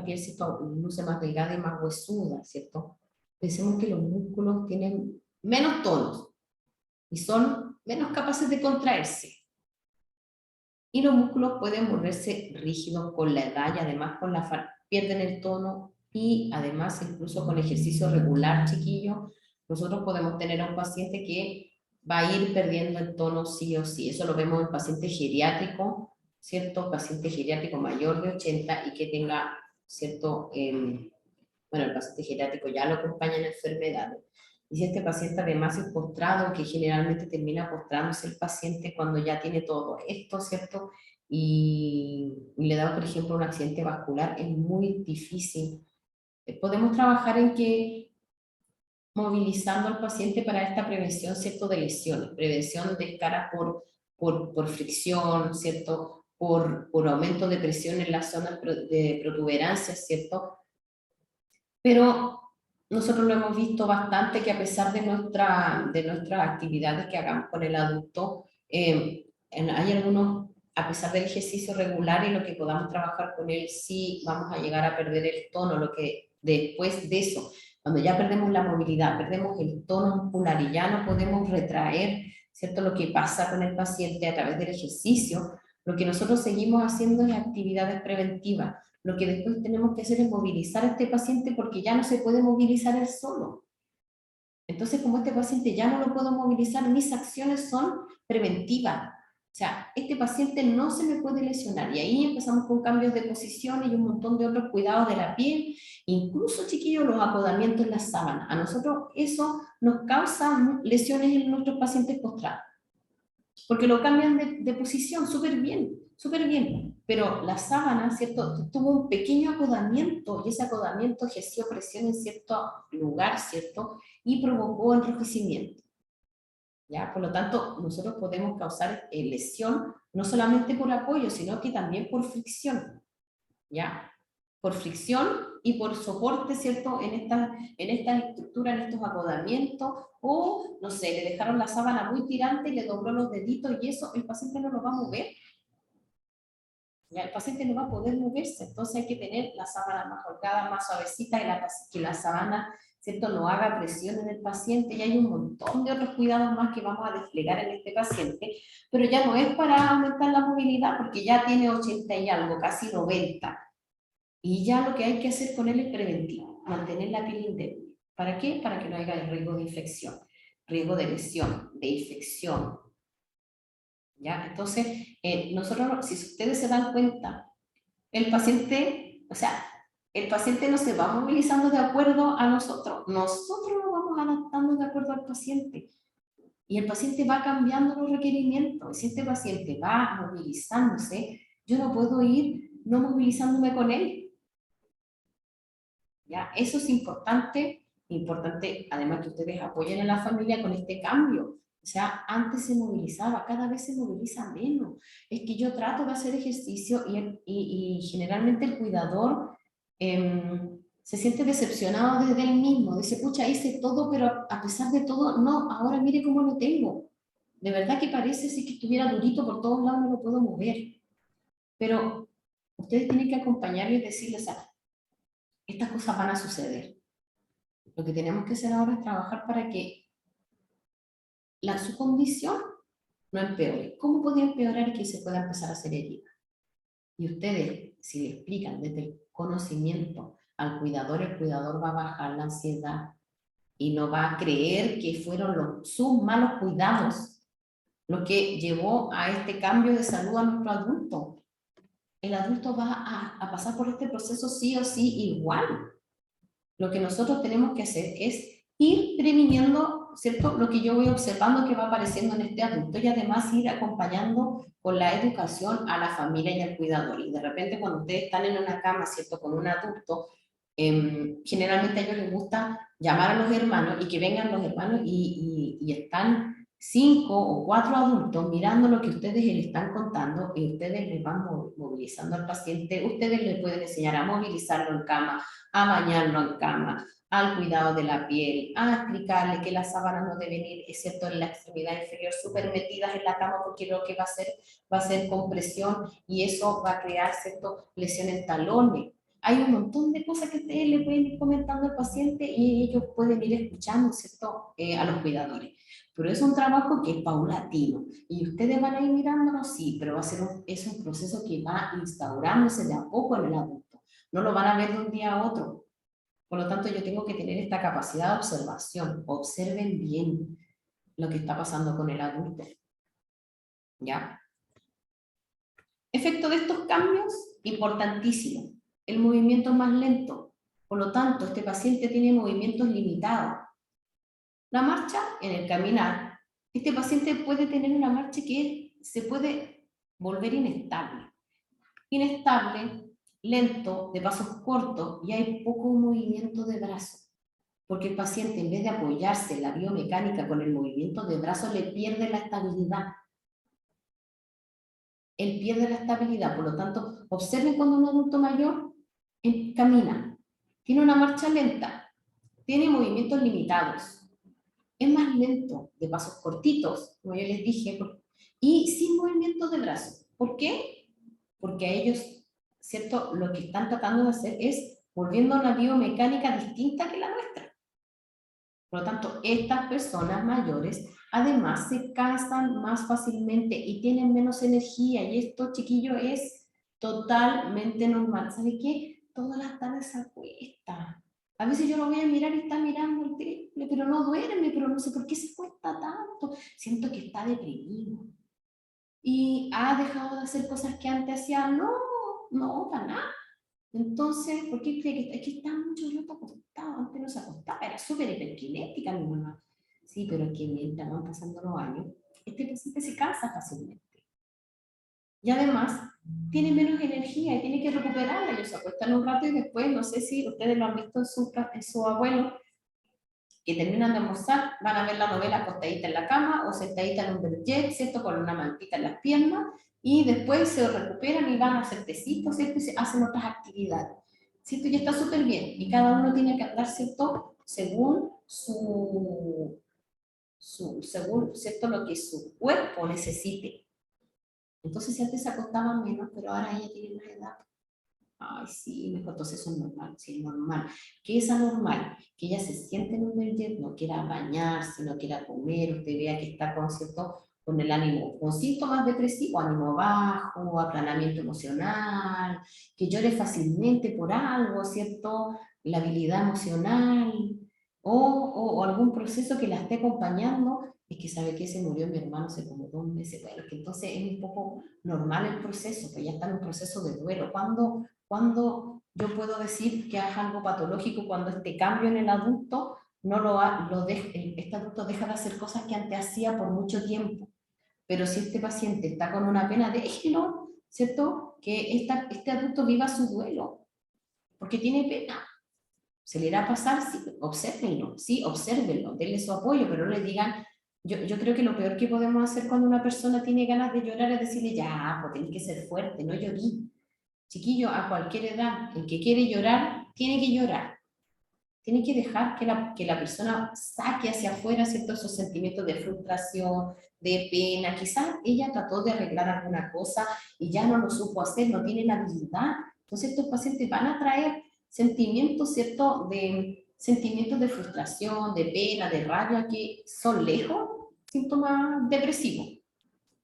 Speaker 1: piel, ¿cierto?, luce más delgada y más huesuda, ¿cierto? Pensemos que los músculos tienen menos tonos y son menos capaces de contraerse. Y los músculos pueden volverse rígidos con la edad y además pierden el tono y además incluso con ejercicio regular, chiquillos, nosotros podemos tener a un paciente que va a ir perdiendo el tono sí o sí. Eso lo vemos en paciente geriátrico, ¿cierto? Paciente geriátrico mayor de 80 y que tenga, ¿cierto? Bueno, el paciente geriátrico ya lo acompaña en enfermedades. Y si este paciente además es postrado, que generalmente termina postrándose el paciente cuando ya tiene todo esto, ¿cierto? Y le da, por ejemplo, un accidente vascular, es muy difícil. Podemos trabajar en que movilizando al paciente para esta prevención, ¿cierto?, de lesiones, prevención de escaras por fricción, ¿cierto?, por aumento de presión en las zonas de protuberancia, ¿cierto? Pero nosotros lo hemos visto bastante que a pesar de nuestras actividades que hagamos con el adulto, hay algunos, a pesar del ejercicio regular y lo que podamos trabajar con él, sí vamos a llegar a perder el tono, lo que después de eso, cuando ya perdemos la movilidad, perdemos el tono muscular y ya no podemos retraer, ¿cierto?, lo que pasa con el paciente a través del ejercicio, lo que nosotros seguimos haciendo es actividades preventivas. Lo que después tenemos que hacer es movilizar a este paciente porque ya no se puede movilizar él solo. Entonces, como este paciente ya no lo puedo movilizar, mis acciones son preventivas. O sea, este paciente no se me puede lesionar. Y ahí empezamos con cambios de posición y un montón de otros cuidados de la piel. Incluso, chiquillos, los acodamientos en la sábana. A nosotros eso nos causa lesiones en nuestros pacientes postrados. Porque lo cambian de posición súper bien, pero la sábana, ¿cierto?, tuvo un pequeño acodamiento y ese acodamiento ejerció presión en cierto lugar, ¿cierto?, y provocó enrojecimiento, ¿ya? Por lo tanto, nosotros podemos causar lesión no solamente por apoyo, sino que también por fricción, ¿ya? Por fricción y por soporte, ¿cierto? En esta estructura, en estos acodamientos, o, no sé, le dejaron la sábana muy tirante y le dobló los deditos y eso, el paciente no lo va a mover. Ya el paciente no va a poder moverse, entonces hay que tener la sábana más holgada, más suavecita, que la sábana, ¿cierto?, no haga presión en el paciente, y hay un montón de otros cuidados más que vamos a desplegar en este paciente, pero ya no es para aumentar la movilidad, porque ya tiene 80 y algo, casi 90, y ya lo que hay que hacer con él es preventivo, mantener la piel indemne. ¿Para qué? Para que no haya riesgo de infección, riesgo de lesión, de infección. ¿Ya? Entonces, nosotros, si ustedes se dan cuenta, el paciente, o sea, el paciente no se va movilizando de acuerdo a nosotros nos vamos adaptando de acuerdo al paciente. Y el paciente va cambiando los requerimientos. Si este paciente va movilizándose, yo no puedo ir no movilizándome con él. ¿Ya? Eso es importante, además que ustedes apoyen a la familia con este cambio. O sea, antes se movilizaba, cada vez se moviliza menos. Es que yo trato de hacer ejercicio y generalmente el cuidador se siente decepcionado desde él mismo. Dice, pucha, hice todo, pero a pesar de todo, no, ahora mire cómo lo tengo. De verdad que parece si que estuviera durito por todos lados, no lo puedo mover. Pero ustedes tienen que acompañarlo y decirles, o sea, estas cosas van a suceder. Lo que tenemos que hacer ahora es trabajar para que su condición no empeore. ¿Cómo podría empeorar que se pueda empezar a hacer herida? Y ustedes, si le explican desde el conocimiento al cuidador, el cuidador va a bajar la ansiedad y no va a creer que fueron sus malos cuidados lo que llevó a este cambio de salud a nuestro adulto. El adulto va a pasar por este proceso sí o sí igual. Lo que nosotros tenemos que hacer es ir previniendo, ¿cierto?, lo que yo voy observando que va apareciendo en este adulto, y además ir acompañando con la educación a la familia y al cuidador. Y de repente cuando ustedes están en una cama, ¿cierto?, con un adulto, generalmente a ellos les gusta llamar a los hermanos y que vengan los hermanos y están 5 o 4 adultos mirando lo que ustedes les están contando, y ustedes les van movilizando al paciente. Ustedes les pueden enseñar a movilizarlo en cama, a bañarlo en cama, al cuidado de la piel, a explicarle que las sábanas no deben ir, excepto en la extremidad inferior, súper metidas en la cama, porque lo que va a ser compresión, y eso va a crear, ¿cierto?, lesión en talones. Hay un montón de cosas que ustedes le pueden ir comentando al paciente y ellos pueden ir escuchando, ¿cierto?, a los cuidadores. Pero es un trabajo que es paulatino y ustedes van a ir mirándolo, sí, pero es un proceso que va instaurándose de a poco en el adulto. No lo van a ver de un día a otro. Por lo tanto, yo tengo que tener esta capacidad de observación. Observen bien lo que está pasando con el adulto. ¿Ya? Efecto de estos cambios, importantísimo. El movimiento es más lento. Por lo tanto, este paciente tiene movimientos limitados. La marcha en el caminar. Este paciente puede tener una marcha que se puede volver inestable. Inestable, lento, de pasos cortos, y hay poco movimiento de brazo. Porque el paciente, en vez de apoyarse en la biomecánica con el movimiento de brazo, le pierde la estabilidad. Él pierde la estabilidad. Por lo tanto, observen cuando un adulto mayor camina. Tiene una marcha lenta. Tiene movimientos limitados. Es más lento, de pasos cortitos, como yo les dije, y sin movimiento de brazos. ¿Por qué? Porque a ellos, ¿cierto?, lo que están tratando de hacer es volviendo a una biomecánica distinta que la nuestra. Por lo tanto, estas personas mayores además se cansan más fácilmente y tienen menos energía, y esto, chiquillo, es totalmente normal. ¿Sabe qué? Todas las tardes se acuesta. A veces yo lo voy a mirar y está mirando el triple, pero no duerme, pero no sé por qué se cuesta tanto. Siento que está deprimido. ¿Y ha dejado de hacer cosas que antes hacía? No, no, para nada. Entonces, ¿por qué cree que está mucho rato acostado? Antes no se acostaba, era súper hiperkinética mi mamá. Sí, pero es que mientras van pasando los años, este paciente se cansa fácilmente. Y además, tiene menos energía y tiene que recuperarla. Ellos se acuestan un rato y después, no sé si ustedes lo han visto en su abuelo, que terminan de almorzar, van a ver la novela acostadita en la cama o sentadita en un berget, ¿cierto?, con una mantita en las piernas, y después se recuperan y van a hacer tecitos, ¿cierto?, y hacen otras actividades. ¿cierto? Y está súper bien, y cada uno tiene que andar, ¿cierto? Según según, ¿cierto? Lo que su cuerpo necesite. Entonces, si antes se acostaban menos, pero ahora ella tiene más edad. Ay, sí, me dijo, entonces eso es normal, sí, es normal. ¿Qué es anormal? Que ella se siente en un bebé, no quiera bañarse, no quiera comer, usted vea que está con, ¿cierto? Con el ánimo, con síntomas depresivos, ánimo bajo, aplanamiento emocional, que llore fácilmente por algo, ¿cierto? La habilidad emocional, o algún proceso que la esté acompañando, es que sabe que se murió mi hermano hace como 2 meses, bueno, que entonces es un poco normal el proceso, que ya está en un proceso de duelo. Cuando yo puedo decir que es algo patológico, cuando este cambio en el adulto no este adulto deja de hacer cosas que antes hacía por mucho tiempo. Pero si este paciente está con una pena, déjelo, ¿cierto? Que este adulto viva su duelo, porque tiene pena. Se le irá a pasar, sí, obsérvenlo, sí, obsérvenlo, denle su apoyo, pero no le digan, yo creo que lo peor que podemos hacer cuando una persona tiene ganas de llorar es decirle, ya, pues tienes que ser fuerte, no llorí. Chiquillo, a cualquier edad, el que quiere llorar, tiene que llorar. Tiene que dejar que la persona saque hacia afuera, ¿cierto? Esos sentimientos de frustración, de pena. Quizás ella trató de arreglar alguna cosa y ya no lo supo hacer, no tiene la habilidad. Entonces estos pacientes van a traer sentimientos, ¿cierto? Sentimientos de frustración, de pena, de rabia, que son lejos síntomas depresivos.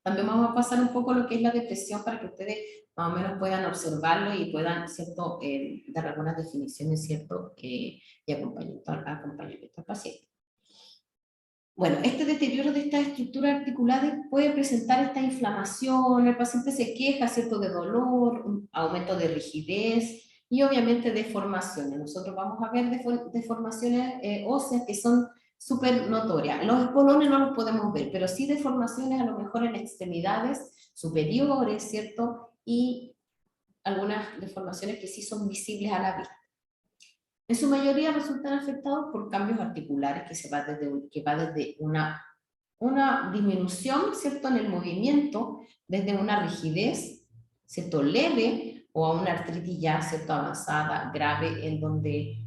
Speaker 1: También vamos a pasar un poco lo que es la depresión para que ustedes más o menos puedan observarlo y puedan, ¿cierto?, dar algunas definiciones, ¿cierto?, y acompañamiento al paciente. Bueno, este deterioro de estas estructuras articulares puede presentar esta inflamación, el paciente se queja, ¿cierto?, de dolor, un aumento de rigidez y obviamente deformaciones. Nosotros vamos a ver deformaciones óseas que son súper notorias. Los espolones no los podemos ver, pero sí deformaciones a lo mejor en extremidades superiores, ¿cierto? Y algunas deformaciones que sí son visibles a la vista. En su mayoría resultan afectados por cambios articulares que va desde una disminución, ¿cierto?, en el movimiento, desde una rigidez, ¿cierto?, leve, o a una artritis ya, ¿cierto?, avanzada, grave, en donde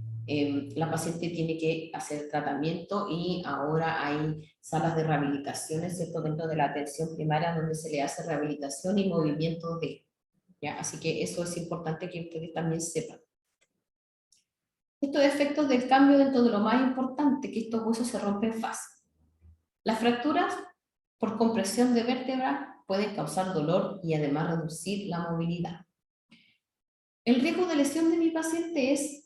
Speaker 1: la paciente tiene que hacer tratamiento y ahora hay salas de rehabilitación, ¿cierto?, dentro de la atención primaria donde se le hace rehabilitación y movimiento de, ¿ya? Así que eso es importante que ustedes también sepan. Estos efectos del cambio dentro de lo más importante, que estos huesos se rompen fácil. Las fracturas por compresión de vértebras pueden causar dolor y además reducir la movilidad. El riesgo de lesión de mi paciente es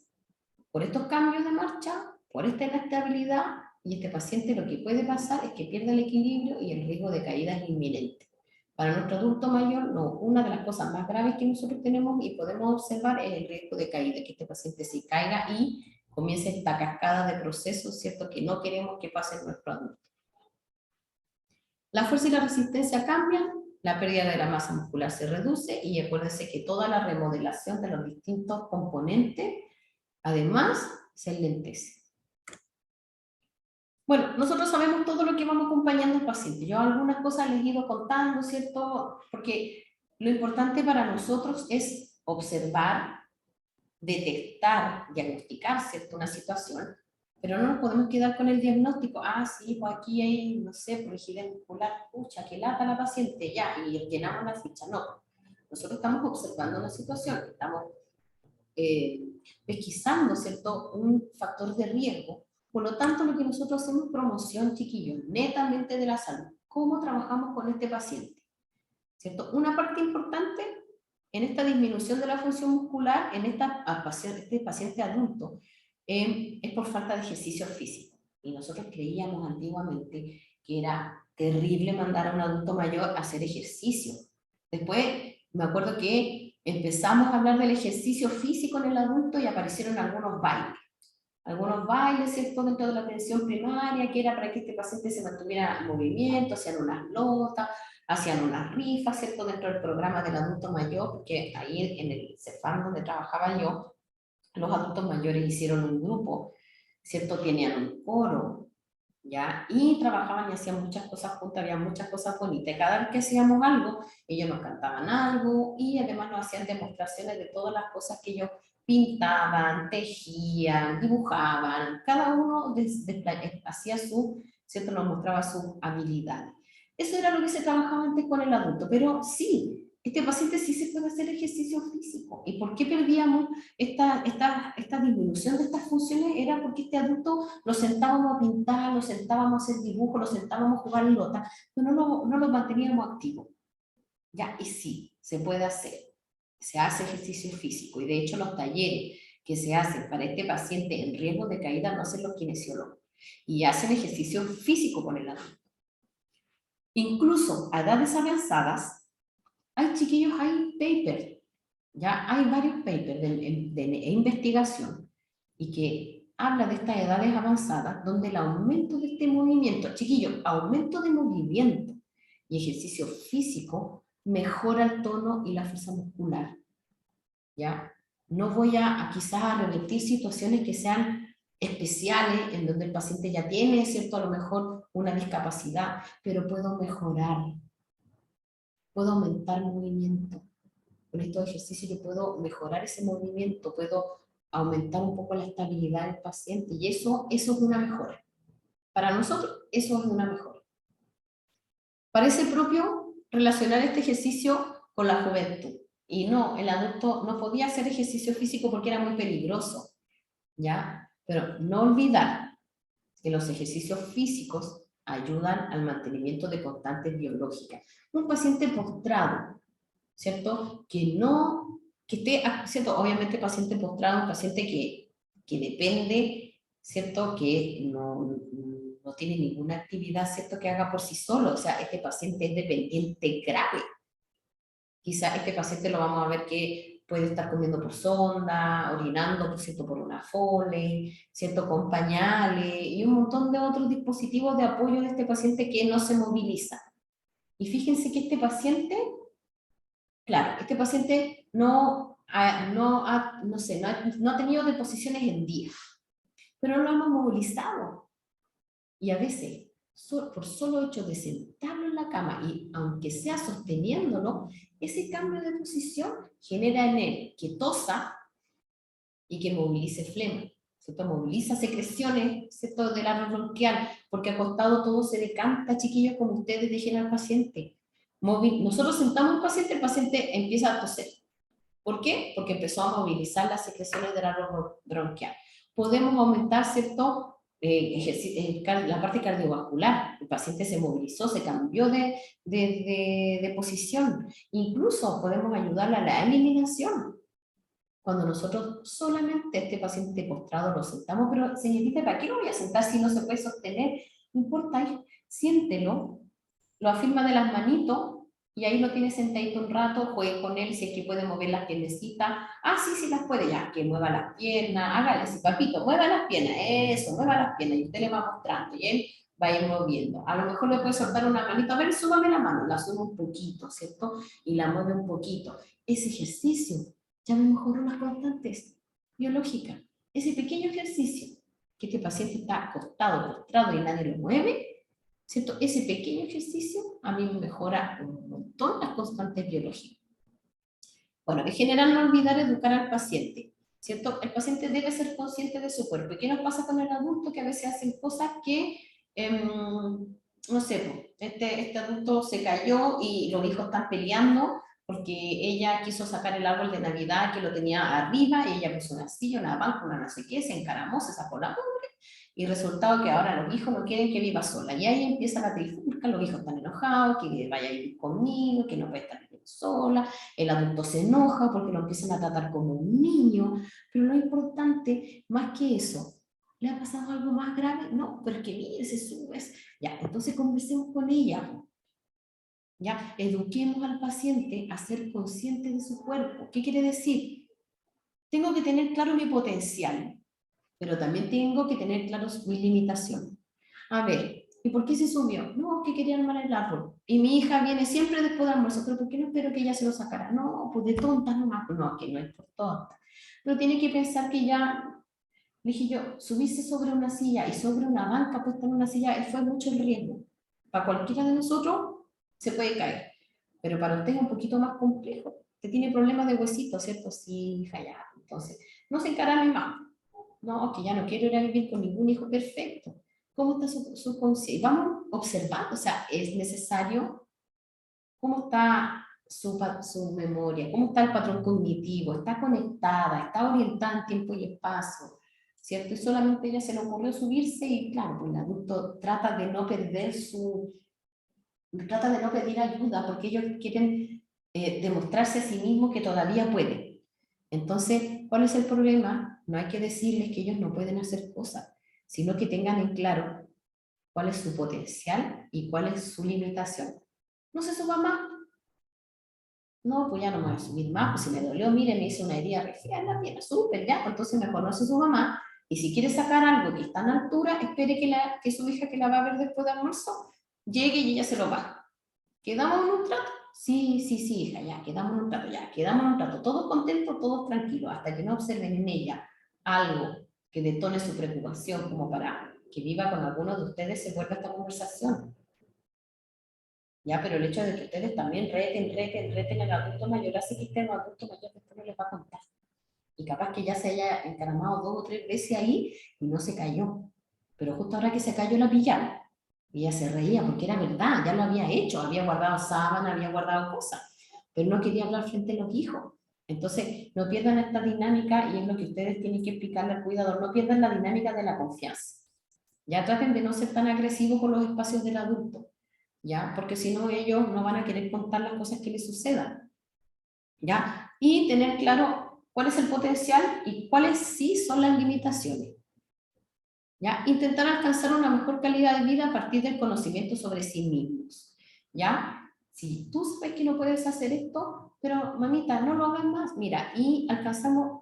Speaker 1: por estos cambios de marcha, por esta inestabilidad, y este paciente lo que puede pasar es que pierda el equilibrio y el riesgo de caída es inminente. Para nuestro adulto mayor, no, una de las cosas más graves que nosotros tenemos y podemos observar es el riesgo de caída, que este paciente se caiga y comience esta cascada de procesos, ¿cierto?, que no queremos que pase en nuestro adulto. La fuerza y la resistencia cambian, la pérdida de la masa muscular se reduce y acuérdense que toda la remodelación de los distintos componentes, además, se enlentece. Bueno, nosotros sabemos todo lo que vamos acompañando al paciente. Yo algunas cosas les he ido contando, ¿cierto? Porque lo importante para nosotros es observar, detectar, diagnosticar, ¿cierto?, una situación, pero no nos podemos quedar con el diagnóstico. Ah, sí, pues aquí hay, no sé, rigidez muscular, pucha, que lata la paciente, ya, y llenamos la ficha. No, nosotros estamos observando una situación, estamos pesquisando, ¿cierto?, un factor de riesgo. Por lo tanto, lo que nosotros hacemos es promoción, chiquillos, netamente de la salud. ¿Cómo trabajamos con este paciente? ¿Cierto? Una parte importante en esta disminución de la función muscular en este paciente adulto es por falta de ejercicio físico. Y nosotros creíamos antiguamente que era terrible mandar a un adulto mayor a hacer ejercicio. Después me acuerdo que empezamos a hablar del ejercicio físico en el adulto y aparecieron algunos bailes, ¿cierto?, dentro de la atención primaria, que era para que este paciente se mantuviera en movimiento, hacían unas lotas, hacían unas rifas, ¿cierto?, dentro del programa del adulto mayor, porque ahí en el CEFAM donde trabajaba yo, los adultos mayores hicieron un grupo, ¿cierto?, tenían un coro, ¿ya? Y trabajaban y hacían muchas cosas juntas, había muchas cosas bonitas. Cada vez que hacíamos algo, ellos nos cantaban algo y además nos hacían demostraciones de todas las cosas que ellos pintaban, tejían, dibujaban, cada uno hacía su, ¿cierto? Nos mostraba sus habilidades. Eso era lo que se trabajaba antes con el adulto, pero sí, este paciente sí se puede hacer ejercicio físico. ¿Y por qué perdíamos esta disminución de estas funciones? Era porque este adulto lo sentábamos a pintar, lo sentábamos a hacer dibujos, lo sentábamos a jugar pelota, pero no lo manteníamos activo. ¿Ya? Y sí, se puede hacer. Se hace ejercicio físico y de hecho los talleres que se hacen para este paciente en riesgo de caída lo hacen los kinesiólogos y hacen ejercicio físico con el adulto. Incluso a edades avanzadas, hay chiquillos, hay papers, ya hay varios papers de investigación y que habla de estas edades avanzadas donde el aumento de este movimiento, chiquillos, aumento de movimiento y ejercicio físico mejora el tono y la fuerza muscular, ¿ya? No voy a quizás a revertir situaciones que sean especiales, en donde el paciente ya tiene, ¿cierto? A lo mejor una discapacidad, pero puedo mejorar, puedo aumentar movimiento. Con estos ejercicios yo puedo mejorar ese movimiento, puedo aumentar un poco la estabilidad del paciente, y eso es una mejora. Para nosotros, eso es una mejora. Parece propio relacionar este ejercicio con la juventud. Y no, el adulto no podía hacer ejercicio físico porque era muy peligroso, ¿ya? Pero no olvidar que los ejercicios físicos ayudan al mantenimiento de constantes biológicas. Un paciente postrado, ¿cierto? Que esté, ¿cierto? Obviamente paciente postrado, un paciente que depende, ¿cierto? Que no tiene ninguna actividad, ¿cierto? Que haga por sí solo, o sea, este paciente es dependiente grave. Quizá este paciente lo vamos a ver que puede estar comiendo por sonda, orinando, por cierto, por una Foley, ¿cierto? Con pañales y un montón de otros dispositivos de apoyo de este paciente que no se moviliza. Y fíjense que este paciente, claro, este paciente no ha tenido deposiciones en días, pero lo hemos movilizado. Y a veces, por solo hecho de sentarlo en la cama, y aunque sea sosteniéndolo, ese cambio de posición genera en él que tosa y que movilice flema, ¿cierto? Moviliza secreciones, ¿cierto? Del árbol bronquial, porque acostado todo se decanta, chiquillos, como ustedes dejen al paciente. Nosotros sentamos al paciente, el paciente empieza a toser. ¿Por qué? Porque empezó a movilizar las secreciones del árbol bronquial. Podemos aumentar, ¿cierto? La parte cardiovascular. El paciente se movilizó, se cambió de posición. Incluso podemos ayudarle a la eliminación. Cuando nosotros solamente este paciente postrado lo sentamos, pero señorita, ¿para qué lo voy a sentar si no se puede sostener? No importa, siéntelo, lo afirma de las manitos, y ahí lo tiene sentadito un rato, juegue con él, si es que puede mover las piernecitas. Ah, sí las puede, ya, que mueva las piernas, hágale, sí, papito, mueva las piernas, eso, mueva las piernas, y usted le va mostrando, y él va a ir moviendo. A lo mejor le puede soltar una manito, a ver, súbame la mano, la sube un poquito, ¿cierto? Y la mueve un poquito. Ese ejercicio ya me mejoró las constantes biológicas. Ese pequeño ejercicio, que este paciente está acostado, postrado y nadie lo mueve, ¿cierto? Ese pequeño ejercicio a mí me mejora un montón las constantes biológicas. Bueno, en general no olvidar educar al paciente, ¿cierto? El paciente debe ser consciente de su cuerpo. ¿Y qué nos pasa con el adulto? Que a veces hacen cosas que, no sé, este adulto se cayó y los hijos están peleando porque ella quiso sacar el árbol de Navidad que lo tenía arriba, y ella puso una silla, una banca, una no sé qué, se encaramó, se sacó la mugre, y resultado que ahora los hijos no quieren que viva sola. Y ahí empieza la trifulca, los hijos están enojados, que vaya a vivir conmigo, que no puede estar viviendo sola, el adulto se enoja porque lo empiezan a tratar como un niño, pero lo importante, más que eso, ¿le ha pasado algo más grave? No, pero es que mire, se sube. Ya, entonces conversemos con ella. Ya, eduquemos al paciente a ser consciente de su cuerpo. ¿Qué quiere decir? Tengo que tener claro mi potencial, pero también tengo que tener claros mi limitación. A ver, ¿y por qué se subió? No, que quería armar el árbol. Y mi hija viene siempre después del almuerzo, pero ¿por qué no espero que ella se lo sacara? No, pues de tonta nomás. No, que no es por tonta. Pero tiene que pensar que ya, dije yo, subirse sobre una silla y sobre una banca puesta en una silla fue mucho el riesgo. Para cualquiera de nosotros se puede caer, pero para usted es un poquito más complejo. Usted tiene problemas de huesitos, ¿cierto? Sí, hija, ya. Entonces, no se encarame más. No, que ya no quiero ir a vivir con ningún hijo, perfecto. ¿Cómo está su conciencia? Vamos observando, o sea, es necesario cómo está su memoria, cómo está el patrón cognitivo, está conectada, está orientada en tiempo y espacio, ¿cierto? Y solamente a ella se le ocurrió subirse y claro, pues el adulto trata de no perder trata de no pedir ayuda porque ellos quieren demostrarse a sí mismos que todavía pueden. Entonces, ¿cuál es el problema? No hay que decirles que ellos no pueden hacer cosas, sino que tengan en claro cuál es su potencial y cuál es su limitación. No se suba más. No, pues ya no me voy a subir más, pues si me dolió, mire, me hizo una herida resfriada en la pierna, súper, ya, pues entonces me conoce su mamá, y si quiere sacar algo que está en altura, espere que su hija, que la va a ver después de almuerzo, llegue y ella se lo baja. ¿Quedamos en un trato? Sí, sí, sí, hija, ya, quedamos en un trato, ya, quedamos en un trato, todos contentos, todos tranquilos, hasta que no observen en ella algo que detone su preocupación, como para que viva con alguno de ustedes, se vuelva esta conversación. Ya, pero el hecho de que ustedes también reten al adulto mayor, hace que este adulto mayor después no les va a contar. Y capaz que ya se haya encaramado 2 o 3 veces ahí y no se cayó. Pero justo ahora que se cayó la pillaron. Y ella se reía porque era verdad, ya lo había hecho, había guardado sábana, había guardado cosas, pero no quería hablar frente a los hijos. Entonces, no pierdan esta dinámica, y es lo que ustedes tienen que explicarle al cuidador, no pierdan la dinámica de la confianza. Ya traten de no ser tan agresivos con los espacios del adulto. ¿Ya? Porque si no, ellos no van a querer contar las cosas que les sucedan, ¿ya? Y tener claro cuál es el potencial y cuáles sí son las limitaciones, ¿ya? Intentar alcanzar una mejor calidad de vida a partir del conocimiento sobre sí mismos, ¿ya? Si tú sabes que no puedes hacer esto, pero mamita, no lo hagas más, mira, y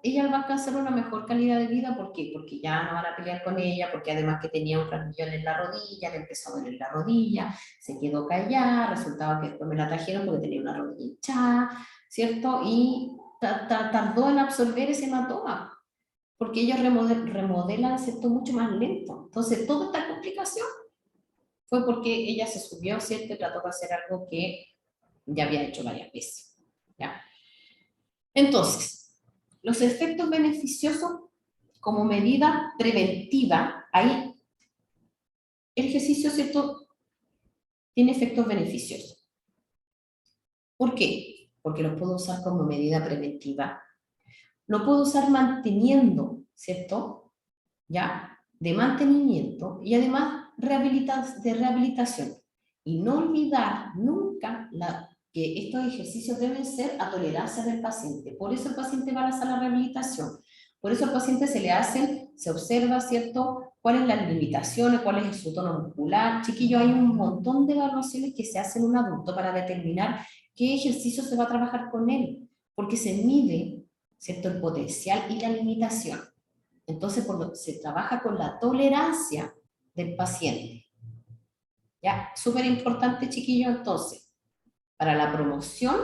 Speaker 1: ella va a alcanzar una mejor calidad de vida, ¿por qué? Porque ya no van a pelear con ella, porque además que tenía un rasguñón en la rodilla, le empezó a doler la rodilla, se quedó callada, resultaba que después me la trajeron porque tenía una rodilla hinchada, ¿cierto? Y tardó en absorber ese hematoma, porque ellos remodelan, ¿cierto?, mucho más lento. Entonces, toda esta complicación fue porque ella se subió, ¿cierto?, y trató de hacer algo que ya había hecho varias veces, ¿ya? Entonces, los efectos beneficiosos como medida preventiva, ahí el ejercicio, ¿cierto?, tiene efectos beneficiosos. ¿Por qué? Porque los puedo usar como medida preventiva. Lo puedo usar manteniendo, ¿cierto?, ¿ya?, de mantenimiento, y además de rehabilitación. Y no olvidar nunca que estos ejercicios deben ser a tolerancia del paciente. Por eso el paciente va a la sala de rehabilitación. Por eso al paciente se observa, ¿cierto?, cuáles son las limitaciones, cuál es su tono muscular. Chiquillos, hay un montón de evaluaciones que se hacen en un adulto para determinar qué ejercicio se va a trabajar con él, porque se mide, ¿cierto?, el potencial y la limitación. Entonces, se trabaja con la tolerancia del paciente. ¿Ya? Súper importante, chiquillos, entonces, para la promoción,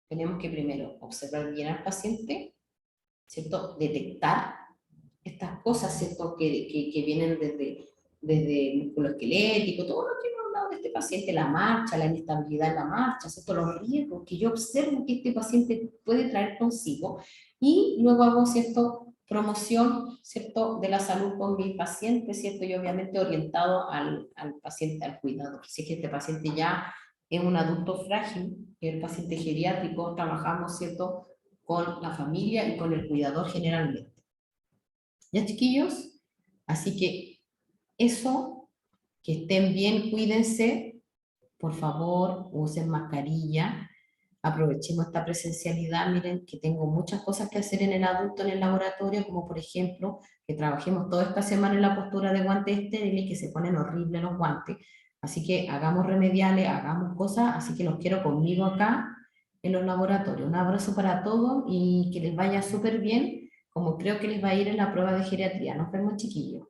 Speaker 1: tenemos que primero observar bien al paciente, ¿cierto? Detectar estas cosas, ¿cierto?, que vienen desde el músculo esquelético, todo lo que hemos hablado de este paciente, la marcha, la inestabilidad en la marcha, ¿cierto?, los riesgos que yo observo que este paciente puede traer consigo, y luego hago, ¿cierto?, promoción, ¿cierto?, de la salud con mi paciente, ¿cierto?, y obviamente orientado al paciente, al cuidador. Si es que este paciente ya es un adulto frágil, que es el paciente geriátrico, trabajamos, ¿cierto?, con la familia y con el cuidador generalmente. ¿Ya, chiquillos? Así que eso, que estén bien, cuídense, por favor, usen mascarilla, aprovechemos esta presencialidad. Miren que tengo muchas cosas que hacer en el adulto, en el laboratorio, como por ejemplo, que trabajemos toda esta semana en la postura de guantes estériles, que se ponen horribles los guantes, así que hagamos remediales, hagamos cosas, así que los quiero conmigo acá en los laboratorios. Un abrazo para todos y que les vaya súper bien, como creo que les va a ir en la prueba de geriatría. Nos vemos, chiquillos.